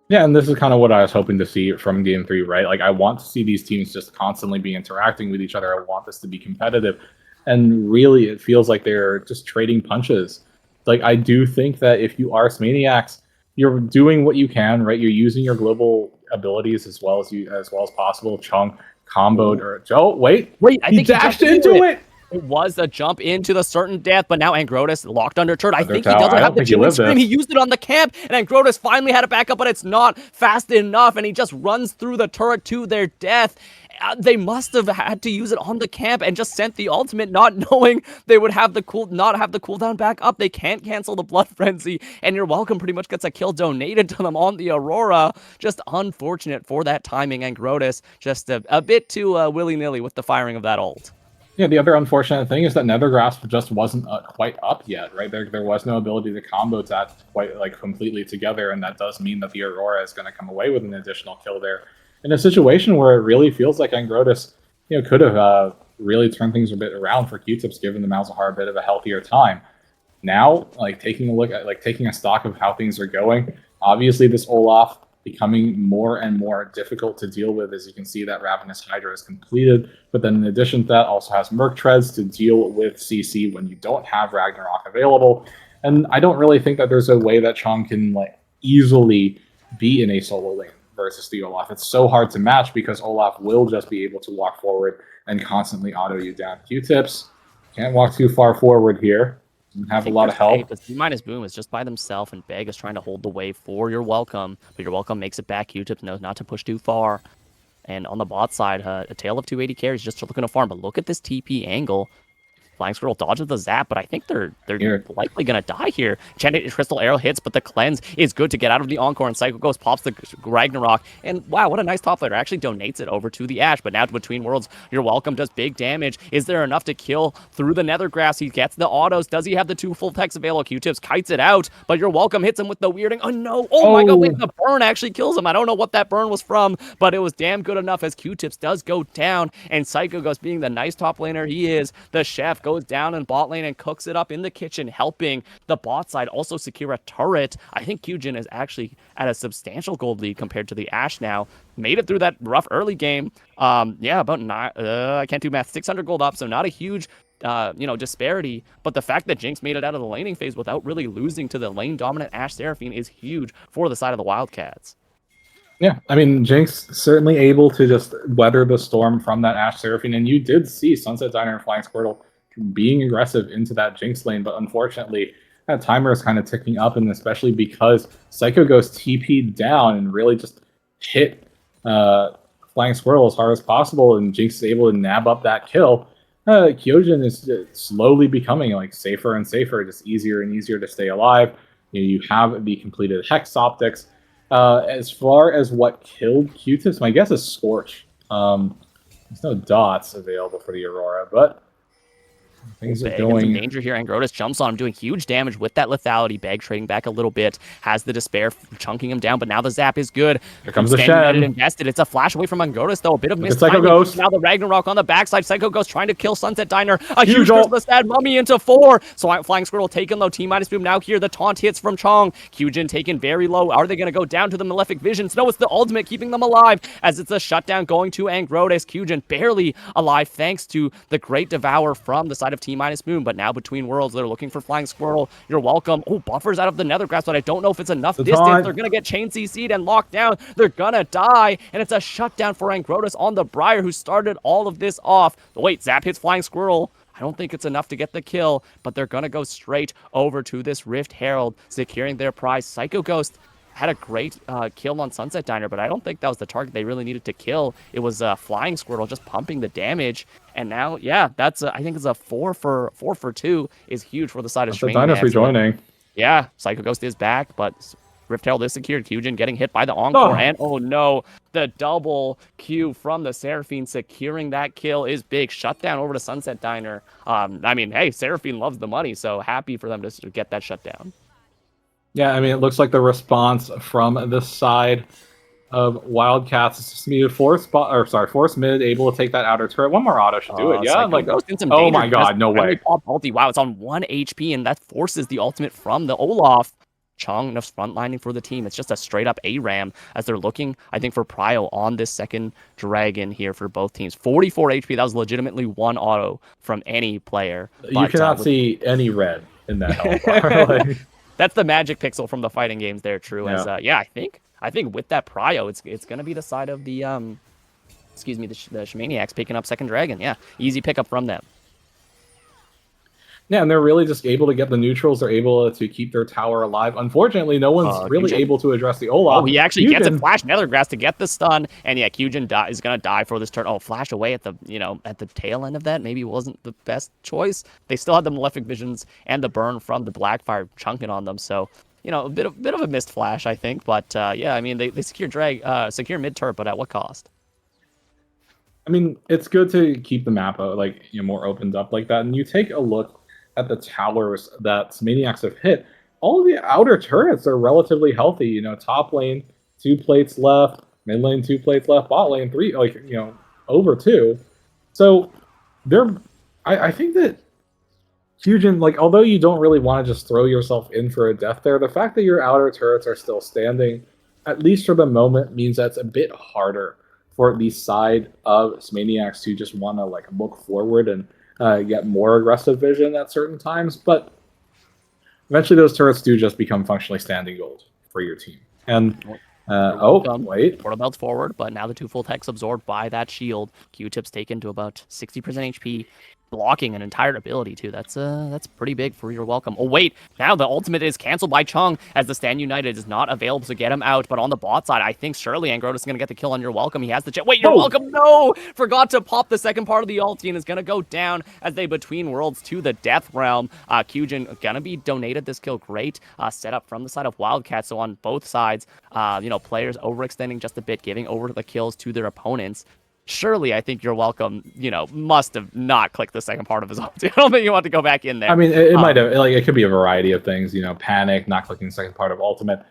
Yeah, and this is kind of what I was hoping to see from Game 3, right? Like, I want to see these teams just constantly be interacting with each other. I want this to be competitive. And really, it feels like they're just trading punches. Like, I do think that if you are Maniacs, you're doing what you can, right? You're using your global abilities as well as possible. Chung comboed wait, I think he dashed into it. It was a jump into the certain death, but now Angrotus locked under turret. I think he doesn't have the Chilling Scream. He used it on the camp, and Angrotus finally had it back up, but it's not fast enough, and he just runs through the turret to their death. They must have had to use it on the camp and just sent the ultimate, not knowing they would have not have the cooldown back up. They can't cancel the Blood Frenzy, and You're Welcome pretty much gets a kill donated to them on the Aurora. Just unfortunate for that timing. Angrotus just a bit too willy-nilly with the firing of that ult. Yeah, the other unfortunate thing is that Nethergrasp just wasn't quite up yet, right? There was no ability to combo that quite completely together, and that does mean that the Aurora is going to come away with an additional kill there. In a situation where it really feels like Angrotus, could have really turned things a bit around for Q-tips, given the Malzahar a bit of a healthier time. Now, taking a look at taking a stock of how things are going, obviously this Olaf becoming more and more difficult to deal with. As you can see, that Ravenous Hydra is completed, but then in addition to that, also has Merc Treads to deal with CC when you don't have Ragnarok available. And I don't really think that there's a way that Chong can like easily be in a solo lane versus the Olaf. It's so hard to match because Olaf will just be able to walk forward and constantly auto you down. Q-tips can't walk too far forward here. Doesn't have a lot of help. Because T-Boom is just by themselves, and Beg is trying to hold the wave for Your Welcome, but Your Welcome makes it back. Q-tips knows not to push too far. And on the bot side, a tail of 280 carries just looking to farm. But look at this TP angle. Flying Squirrel dodges the zap, but I think they're likely gonna die here. Enchanted Crystal Arrow hits, but the cleanse is good to get out of the Encore, and Psycho Ghost pops the Ragnarok. And wow, what a nice top laner. Actually donates it over to the Ashe, but now to Between Worlds, Your Welcome does big damage. Is there enough to kill through the Nethergrass? He gets the autos. Does he have the 2 full techs available? Q-tips kites it out, but Your Welcome hits him with the weirding. Oh no! Oh my god, wait, the burn actually kills him. I don't know what that burn was from, but it was damn good enough as Q-tips does go down, and Psycho Ghost, being the nice top laner he is, the chef goes down in bot lane and cooks it up in the kitchen, helping the bot side also secure a turret. I think Kyujin is actually at a substantial gold lead compared to the Ashe now. Made it through that rough early game. Yeah, about I can't do math. 600 gold up, so not a huge disparity, but the fact that Jinx made it out of the laning phase without really losing to the lane dominant Ashe Seraphine is huge for the side of the Wildcats. Yeah, I mean, Jinx certainly able to just weather the storm from that Ashe Seraphine, and you did see Sunset Diner and Flying Squirtle being aggressive into that Jinx lane, but unfortunately, that timer is kind of ticking up, and especially because Psycho Ghost TP'd down and really just hit Flying Squirrel as hard as possible, and Jinx is able to nab up that kill. Kyojin is slowly becoming like safer and safer, just easier and easier to stay alive. You have the completed Hex Optics. As far as what killed Q-tips, my guess is Scorch. There's no dots available for the Aurora, but things are going. Some danger here. Angrotus jumps on him, doing huge damage with that lethality. Beg trading back a little bit, has the despair chunking him down, but now the zap is good. Here comes the Shen. Invested. It's a flash away from Angrotus, though. A bit of missed Psycho Ghost. Now the Ragnarok on the backside. Psycho Ghost trying to kill Sunset Diner. A huge the sad mummy into 4. So Flying Squirrel taken low. T-Boom now here. The taunt hits from Chong. Kyujin taken very low. Are they going to go down to the Malefic Visions? No, it's the ultimate keeping them alive, as it's a shutdown going to Angrotus. Kyujin barely alive thanks to the great devour from the side of T-Boom. But now Between Worlds, they're looking for Flying Squirrel. You're welcome. Oh, buffers out of the Nethergrass, but I don't know if it's enough distance. They're going to get chain CC'd and locked down. They're going to die, and it's a shutdown for Angrotus on the Briar, who started all of this off. Wait, Zap hits Flying Squirrel. I don't think it's enough to get the kill, but they're going to go straight over to this Rift Herald, securing their prize. Psycho Ghost had a great kill on Sunset Diner, but I don't think that was the target they really needed to kill. It was Flying Squirtle just pumping the damage. And now, yeah, that's I think it's a 4 for 2 is huge for the side of SMAE. Diner's rejoining. Yeah, Psycho Ghost is back, but Rift Herald is secured. Kyujin getting hit by the Encore, and oh no, the double Q from the Seraphine securing that kill is big. Shutdown over to Sunset Diner. I mean, hey, Seraphine loves the money, so happy for them to get that shutdown. Yeah, I mean, it looks like the response from this side of Wildcats is just needed force mid, able to take that outer turret. One more auto should do it. Yeah, like, oh my god, no way. Wow, it's on 1 HP, and that forces the ultimate from the Olaf. Chong frontlining for the team. It's just a straight up ARAM as they're looking, I think, for Prio on this second dragon here for both teams. 44 HP. That was legitimately one auto from any player. You cannot see any red in that health bar. Like, that's the magic pixel from the fighting games there, true. Yeah. As I think with that Prio, it's gonna be the side of the the Shmaniacs picking up second dragon. Yeah, easy pickup from them. Yeah, and they're really just able to get the neutrals. They're able to keep their tower alive. Unfortunately, no one's really able to address the Olaf. Oh, he actually gets a flash Nethergrass to get the stun, and yeah, Kyujin is gonna die for this turn. Oh, flash away at the at the tail end of that maybe wasn't the best choice. They still had the Malefic Visions and the burn from the Blackfire chunking on them, so a bit of a missed flash, I think. But yeah, I mean they secure secure mid turret, but at what cost? I mean, it's good to keep the map more opened up like that, and you take a look at the towers that Maniacs have hit. All of the outer turrets are relatively healthy. Top lane 2 plates left, mid lane 2 plates left, bot lane 3, over 2. So I think that Kyujin, although you don't really want to just throw yourself in for a death there, the fact that your outer turrets are still standing, at least for the moment, means that's a bit harder for the side of Maniacs to just want to look forward and get more aggressive vision at certain times. But eventually those turrets do just become functionally standing gold for your team. And wait. Portal belts forward, but now the 2 full techs absorbed by that shield. Q-tip's taken to about 60% HP, blocking an entire ability too. That's pretty big for your welcome. Oh wait, now the ultimate is canceled by Chung as the Stand United is not available to get him out. But on the bot side, I think surely Angrotus is gonna get the kill on your welcome. He has the wait, your welcome. No, forgot to pop the second part of the ulti and is gonna go down as they between worlds to the death realm. Kyujin gonna be donated this kill. Great set up from the side of Wildcat. So on both sides, players overextending just a bit, giving over the kills to their opponents. Surely, I think your welcome, must have not clicked the second part of his ulti. I don't think you want to go back in there. I mean, it might have. Like, it could be a variety of things. Panic, not clicking the second part of ultimate.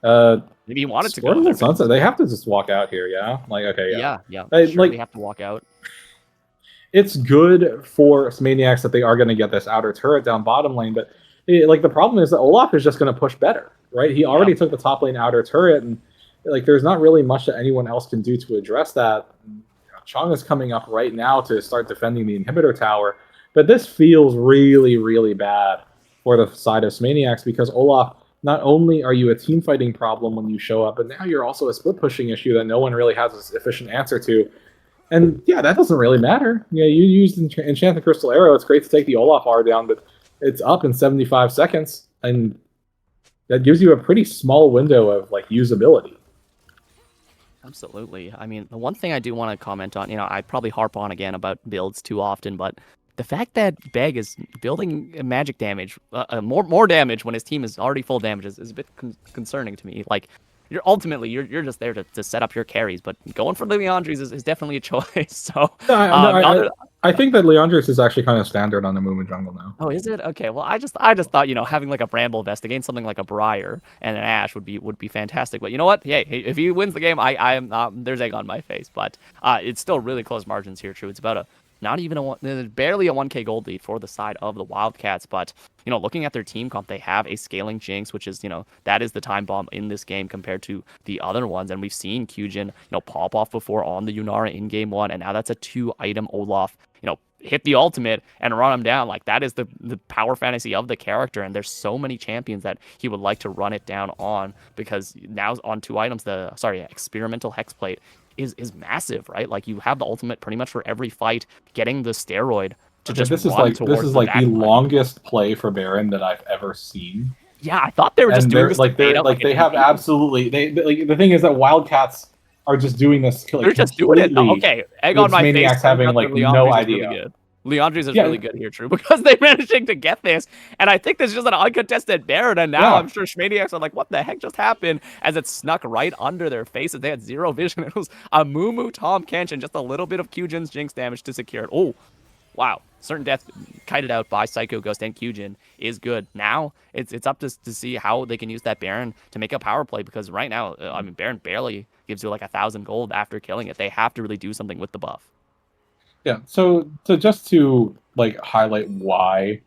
Maybe he wanted to go. Sunset. They have to just walk out here. Yeah. Like, okay. Yeah. They have to walk out. It's good for Maniacs that they are going to get this outer turret down bottom lane, but the problem is that Olaf is just going to push better, right? He already took the top lane outer turret, and there's not really much that anyone else can do to address that. Chung is coming up right now to start defending the inhibitor tower, but this feels really, really bad for the side of Maniacs because Olaf, not only are you a team fighting problem when you show up, but now you're also a split pushing issue that no one really has a sufficient answer to. And yeah, that doesn't really matter. You used Enchanted Crystal Arrow. It's great to take the Olaf R down, but it's up in 75 seconds, and that gives you a pretty small window of usability. Absolutely. I mean, the one thing I do want to comment on, I probably harp on again about builds too often, but the fact that Beg is building magic damage, more damage when his team is already full damage is a bit concerning to me. You're just there to set up your carries, but going for the Leandres is definitely a choice. So I think that Leandres is actually kind of standard on the Moo jungle now. Oh, is it? Okay. Well, I just thought having a Bramble Vest against something like a Briar and an Ashe would be fantastic. But you know what? Hey, if he wins the game, there's egg on my face. But it's still really close margins here. True, it's about barely a 1K gold lead for the side of the Wildcats. But looking at their team comp, they have a scaling Jinx, which is that is the time bomb in this game compared to the other ones. And we've seen Kyujin pop off before on the Yunara in game 1, and now that's a 2-item Olaf. Hit the ultimate and run him down. That is the power fantasy of the character, and there's so many champions that he would like to run it down on, because now on 2 items, experimental Hexplate is massive, right? You have the ultimate pretty much for every fight, getting the steroid to just this is the longest play for Baron that I've ever seen. Yeah, I thought they were just doing this they have absolutely the thing is that Wildcats are just doing this. They're just doing it. Okay, egg on my face. Maniacs having no idea. Really Leandres is really good here, True, because they're managing to get this, and I think this is just an uncontested Baron, and now I'm sure Maniacs are like, what the heck just happened, as it snuck right under their faces. They had zero vision. It was a Moo Tom Kench and just a little bit of Kyujin's Jinx damage to secure it. Oh, wow. Certain death kited out by Psycho Ghost and Kyujin is good. Now it's up to see how they can use that Baron to make a power play, because right now, Baron barely gives you 1,000 gold after killing it. They have to really do something with the buff. Yeah, so just to highlight why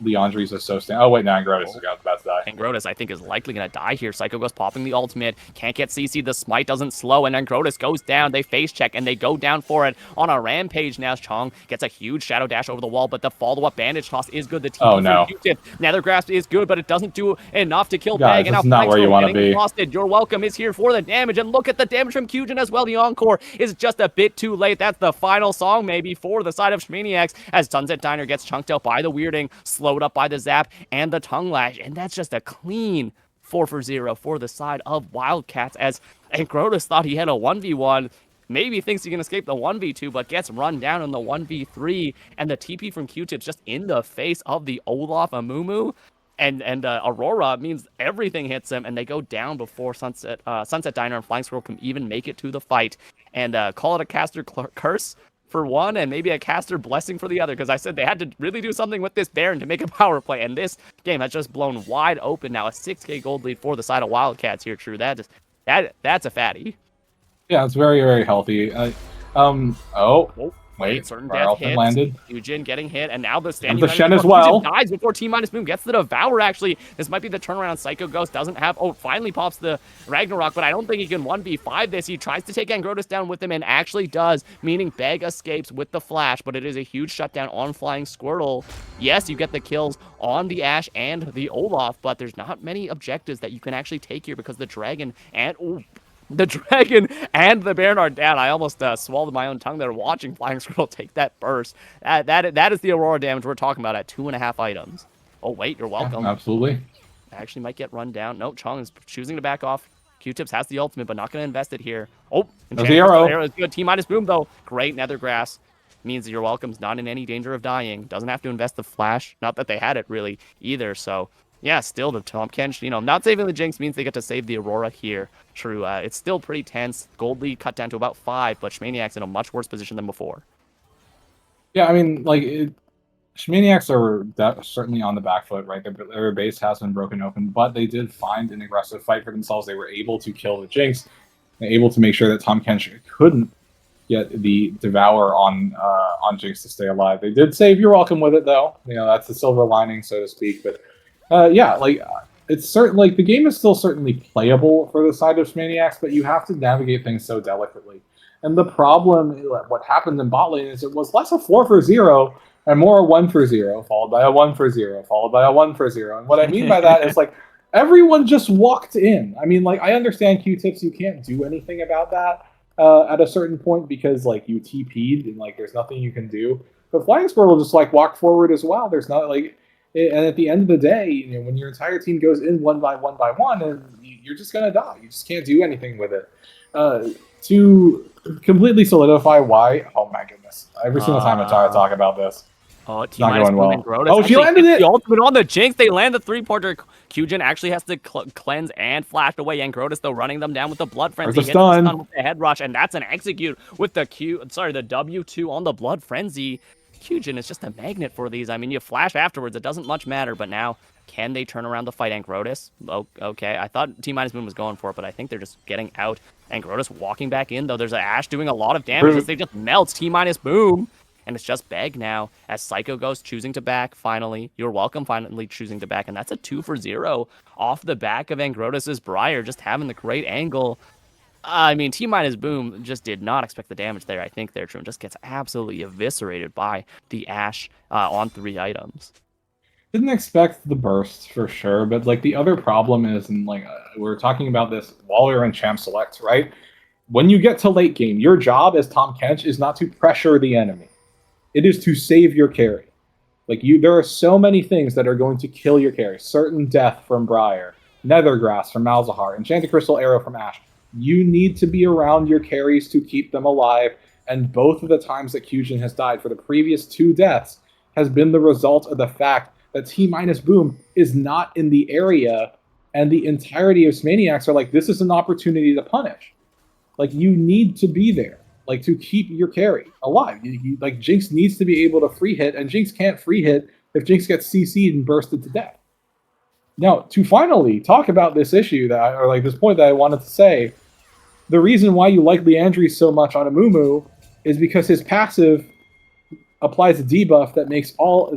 Leandres is so standard. Oh wait, now Angrotus is about to die. Angrotus, I think, is likely going to die here. Psycho Ghost popping the ultimate. Can't get CC. The smite doesn't slow, and Angrotus goes down. They face check, and they go down for it on a rampage now. Chong gets a huge shadow dash over the wall, but the follow-up bandage toss is good. The TP Nether Grasp is good, but it doesn't do enough to kill Bag. And now not where you want to be. Exhausted. Your welcome is here for the damage, and look at the damage from Kyujin as well. The encore is just a bit too late. That's the final song maybe for the side of Shmaniacs, as Sunset Diner gets chunked out by the weirding, slowed up by the zap and the tongue lash, and that's just a clean 4-for-0 for the side of Wildcats, as Angrotus thought he had a 1v1, maybe thinks he can escape the 1v2, but gets run down in the 1v3, and the TP from Q-Tips just in the face of the Olaf Amumu, and Aurora means everything hits him, and they go down before Sunset Diner and Flying Squirrel can even make it to the fight, and call it a caster curse for one, and maybe a caster blessing for the other, because I said they had to really do something with this Baron to make a power play, and this game has just blown wide open now. A 6K gold lead for the side of Wildcats here, True. That's a fatty. Yeah, it's very, very healthy. Wait, Certain Briar death Ultimate hits. landed. Kyujin getting hit, and now the And standing the ready Shen as before well. Kyujin dies before T-Boom gets the Devour, actually. This might be the turnaround. Psycho Ghost doesn't have... Oh, finally pops the Ragnarok, but I don't think he can 1v5 this. He tries to take Angrotus down with him and actually does, meaning Beg escapes with the flash, but it is a huge shutdown on Flying Squirtle. Yes, you get the kills on the Ashe and the Olaf, but there's not many objectives that you can actually take here because the Dragon and... Ooh, the Dragon and the Baron are down. I almost swallowed my own tongue there watching Flying Squirrel take that burst. That is the Aurora damage we're talking about at 2.5 items. Oh, wait, you're welcome. Yeah, absolutely. Actually might get run down. Nope, Chong is choosing to back off. Q-Tips has the ultimate, but not going to invest it here. Oh, There's the arrow. Arrow is good. T-minus boom, though. Great Nethergrass. Means that your welcome's not in any danger of dying. Doesn't have to invest the flash. Not that they had it, really, either, so... Yeah, still the Tom Kench, not saving the Jinx means they get to save the Aurora here. True, it's still pretty tense. Gold lead cut down to about 5, but Shmaniac's in a much worse position than before. Yeah, I mean, like, Shmaniacs are certainly on the back foot, right? Their base has been broken open, but they did find an aggressive fight for themselves. They were able to kill the Jinx, and able to make sure that Tom Kench couldn't get the Devour on Jinx to stay alive. They did save your welcome with it, though. That's the silver lining, so to speak, but... yeah, like it's certainly the game is still certainly playable for the side of Shmaniacs, but you have to navigate things so delicately. And the problem, what happened in bot lane is it was less a 4 for 0 and more a 1 for 0, followed by a 1 for 0, followed by a 1 for 0. And what I mean by that is like everyone just walked in. I mean, like I understand Q-Tips, you can't do anything about that at a certain point because like you TP'd and like there's nothing you can do. But Flying Squirrel will just like walk forward as well. There's not like. And at the end of the day, when your entire team goes in one by one, and you're just gonna die. You just can't do anything with it. To completely solidify why, oh my goodness! Every single time I try to talk about this, Oh, not going well. Oh, she landed it! The ultimate on the Jinx. They land the 3-pointer. Kyujin actually has to cleanse and flash away. Angrotus, though, running them down with the Blood Frenzy. There's a stun with the head rush, and that's an execute with the the W2 on the Blood Frenzy. Kyujin is just a magnet for these. I mean, you flash afterwards, it doesn't much matter, but now, can they turn around the fight Angrotus? Oh, okay, I thought T-minus Boom was going for it, but I think they're just getting out. Angrotus walking back in, though. There's an Ashe doing a lot of damage as they just melts T-minus Boom. And it's just Beg now, as Psycho Ghost choosing to back, finally. You're welcome, finally choosing to back, and that's a 2 for 0 off the back of Angrotus' Briar, just having the great angle. I mean, T-minus Boom just did not expect the damage there, I think, there, True, and just gets absolutely eviscerated by the Ashe on 3 items. Didn't expect the burst, for sure, but, like, the other problem is, and, like, we were talking about this while we were in Champ Select, right? When you get to late game, your job as Tom Kench is not to pressure the enemy. It is to save your carry. Like, there are so many things that are going to kill your carry. Certain Death from Briar, Nethergrass from Malzahar, Enchanted Crystal Arrow from Ashe. You need to be around your carries to keep them alive, and both of the times that Kyujin has died for the previous 2 deaths has been the result of the fact that T-minus Boom is not in the area, and the entirety of Smaniacs are like, this is an opportunity to punish. Like, you need to be there, like, to keep your carry alive. Like, Jinx needs to be able to free hit, and Jinx can't free hit if Jinx gets CC'd and bursted to death. Now, to finally talk about this issue this point that I wanted to say, the reason why you like Leandri so much on Amumu is because his passive applies a debuff that makes all,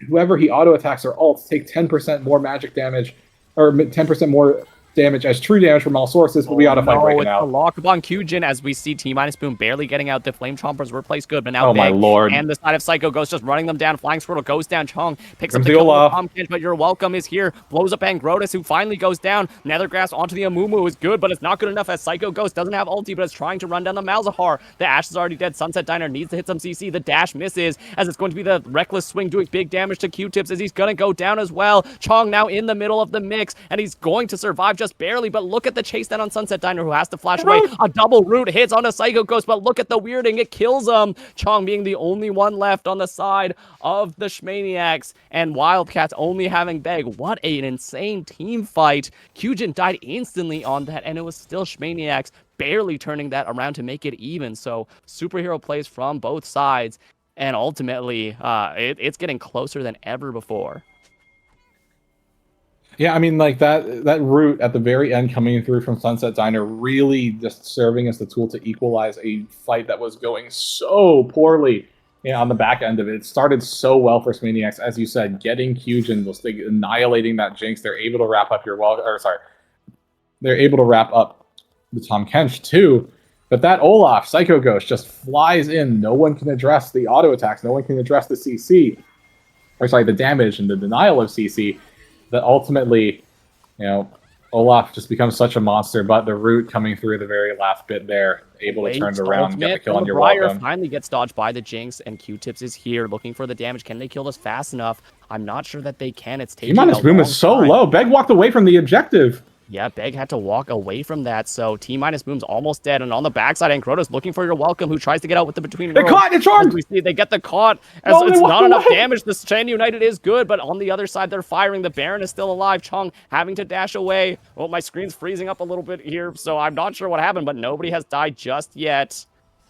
whoever he auto attacks or ults take 10% more magic damage, or 10% more damage as true damage from all sources, but we ought to fight breaking out. The lock upon Kyujin as we see T-minus Boom barely getting out. The Flame Chompers were placed good, but now oh my lord. And the side of Psycho Ghost just running them down. Flying Squirtle goes down. Chong picks up the Olaf. but your welcome is here. Blows up Angrotus, who finally goes down. Nethergrass onto the Amumu is good, but it's not good enough as Psycho Ghost doesn't have ulti, but is trying to run down the Malzahar. The Ashe is already dead. Sunset Diner needs to hit some CC. The dash misses, as it's going to be the Reckless Swing doing big damage to Q-Tips as he's going to go down as well. Chong now in the middle of the mix, and he's going to survive just barely, but look at the chase down on Sunset Diner, who has to flash away. A double root hits on a Psycho Ghost, but look at the weirding. It kills him. Chong being the only one left on the side of the Shmaniacs, and Wildcats only having Beg. What an insane team fight. Kyujin died instantly on that, and it was still Shmaniacs barely turning that around to make it even. So superhero plays from both sides, and ultimately it's getting closer than ever before. Yeah, I mean, like that route at the very end coming through from Sunset Diner really just serving as the tool to equalize a fight that was going so poorly, on the back end of it. It started so well for Smaniacs, as you said, getting Kyujin was annihilating that Jinx. They're able to wrap up they're able to wrap up the Tom Kench too. But that Olaf Psycho Ghost just flies in. No one can address the auto attacks. No one can address the CC, the damage and the denial of CC. That ultimately, Olaf just becomes such a monster, but the root coming through the very last bit there, able to turn it around and get the kill on your welcome. Finally gets dodged by the Jinx, and Q-Tips is here looking for the damage. Can they kill this fast enough? I'm not sure that they can. It's taking T-Boom is so low. Beg walked away from the objective. Yeah, Beg had to walk away from that, so T-Boom's almost dead, and on the backside, Ankrota's looking for your welcome, who tries to get out with the between worlds. They caught! It's charmed! We see they get the caught, as it's not enough damage. The Chain United is good, but on the other side, they're firing. The Baron is still alive. Chung having to dash away. Well, my screen's freezing up a little bit here, so I'm not sure what happened, but nobody has died just yet.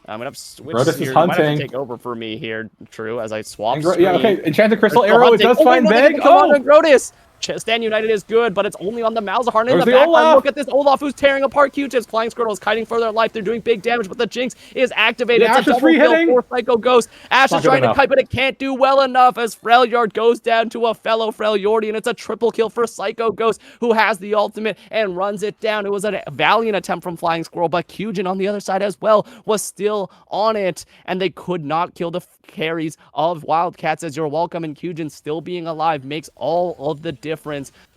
I'm going to switch here. You might have to take over for me here, True, as I swap screen. Yeah, okay. Enchanted Crystal Arrow, it does find Beg. Come on, Grotus! Stand United is good, but it's only on the Malzahar. In the background, look at this Olaf who's tearing apart Q-Tips. Flying Squirtle is kiting for their life. They're doing big damage, but the Jinx is activated. It's a double kill for Psycho Ghost. Ash is trying to kite, but it can't do well enough as Freljord goes down to a fellow Freljordi, and it's a triple kill for Psycho Ghost, who has the ultimate and runs it down. It was a valiant attempt from Flying Squirrel, but Kyujin on the other side as well was still on it, and they could not kill the carries of Wildcats as your welcome, and Kyujin still being alive makes all of the difference.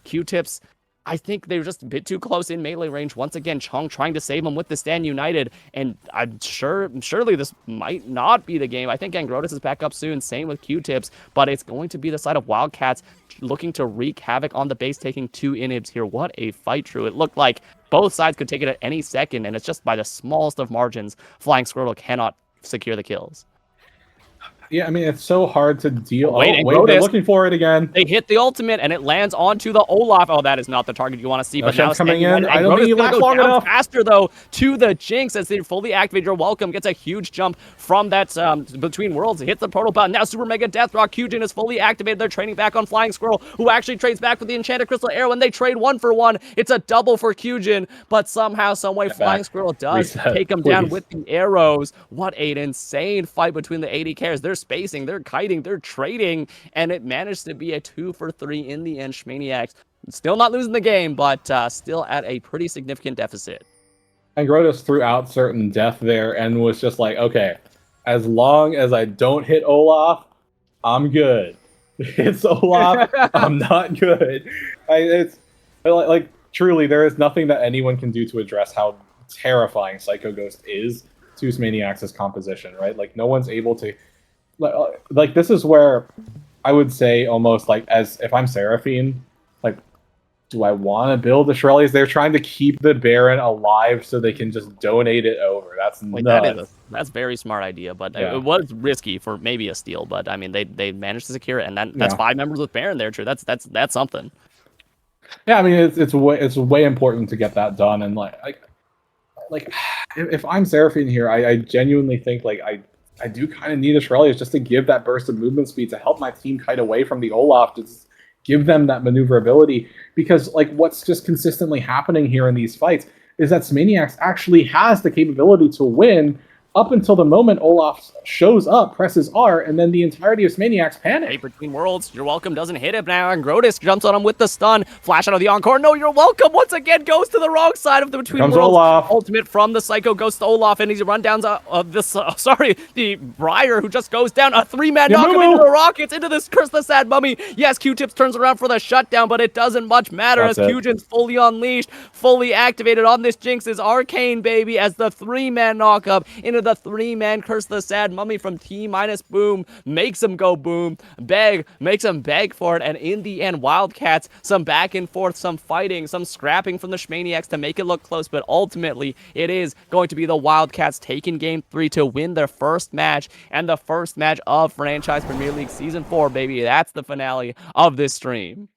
Q-Tips, I think they were just a bit too close in melee range. Once again, Chung trying to save him with the Stand United, and surely this might not be the game. I think Angrotis is back up soon, same with Q-Tips, but it's going to be the side of Wildcats looking to wreak havoc on the base, taking 2 inhibs here. What a fight, True. It looked like both sides could take it at any second, and it's just by the smallest of margins, Flying Squirtle cannot secure the kills. Yeah, I mean, it's so hard to deal. Wait, they're looking for it again. They hit the ultimate, and it lands onto the Olaf. Oh, that is not the target you want to see. But now coming in. I don't think he lasts long enough. Faster, though, to the Jinx as they fully activate your welcome. Gets a huge jump from that between worlds. Hits the portal button. Now Super Mega Death Rock. Kyujin is fully activated. They're trading back on Flying Squirrel, who actually trades back with the Enchanted Crystal Arrow, and they trade 1-for-1. It's a double for Kyujin, but somehow, someway, Flying Squirrel does take him down with the arrows. What an insane fight between the AD carries. They're spacing. They're kiting, they're trading, and it managed to be a 2-for-3 in the end. Schmaniacs still not losing the game, but still at a pretty significant deficit. And Grotus threw out certain death there and was just like, okay, as long as I don't hit Olaf, I'm good. It's Olaf, I'm not good. It's like truly, there is nothing that anyone can do to address how terrifying Psycho Ghost is to Smaniacs' composition, right? Like, no one's able to. Like this is where I would say almost like, as if I'm Seraphine, like, do I want to build the Shirelles? They're trying to keep the Baron alive so they can just donate it over. That's nuts. That's a very smart idea, but it was risky for maybe a steal. But I mean, they managed to secure it, and that's 5 members with Baron there. True, that's something. Yeah, I mean, it's way important to get that done, and like if I'm Seraphine here, I genuinely think like I do kind of need a Shirelles just to give that burst of movement speed to help my team kite away from the Olaf, to give them that maneuverability. Because like what's just consistently happening here in these fights is that Smaniacs actually has the capability to win up until the moment Olaf shows up, presses R, and then the entirety of Smaniacs panic. Hey, between worlds, your welcome doesn't hit him now, and Grotus jumps on him with the stun. Flash out of the encore. No, your welcome once again goes to the wrong side of the between worlds. Olaf. Ultimate from the Psycho Ghost Olaf, and he's rundowns of this. The Briar who just goes down. A 3-man knock him into the Rockets, into this Curse the Sad Mummy. Yes, Q-Tips turns around for the shutdown, but it doesn't much matter as Kyujin's fully unleashed, fully activated on this Jinx's Arcane, baby, as the 3-man knock up into the 3-man Curse the Sad Mummy from T-Boom makes him go boom. Beg makes him beg for it, and in the end, Wildcats, some back and forth, some fighting, some scrapping from the Schmaniacs to make it look close, but ultimately, it is going to be the Wildcats taking Game 3 to win their first match, and the first match of Franchise Premier League Season 4, baby. That's the finale of this stream.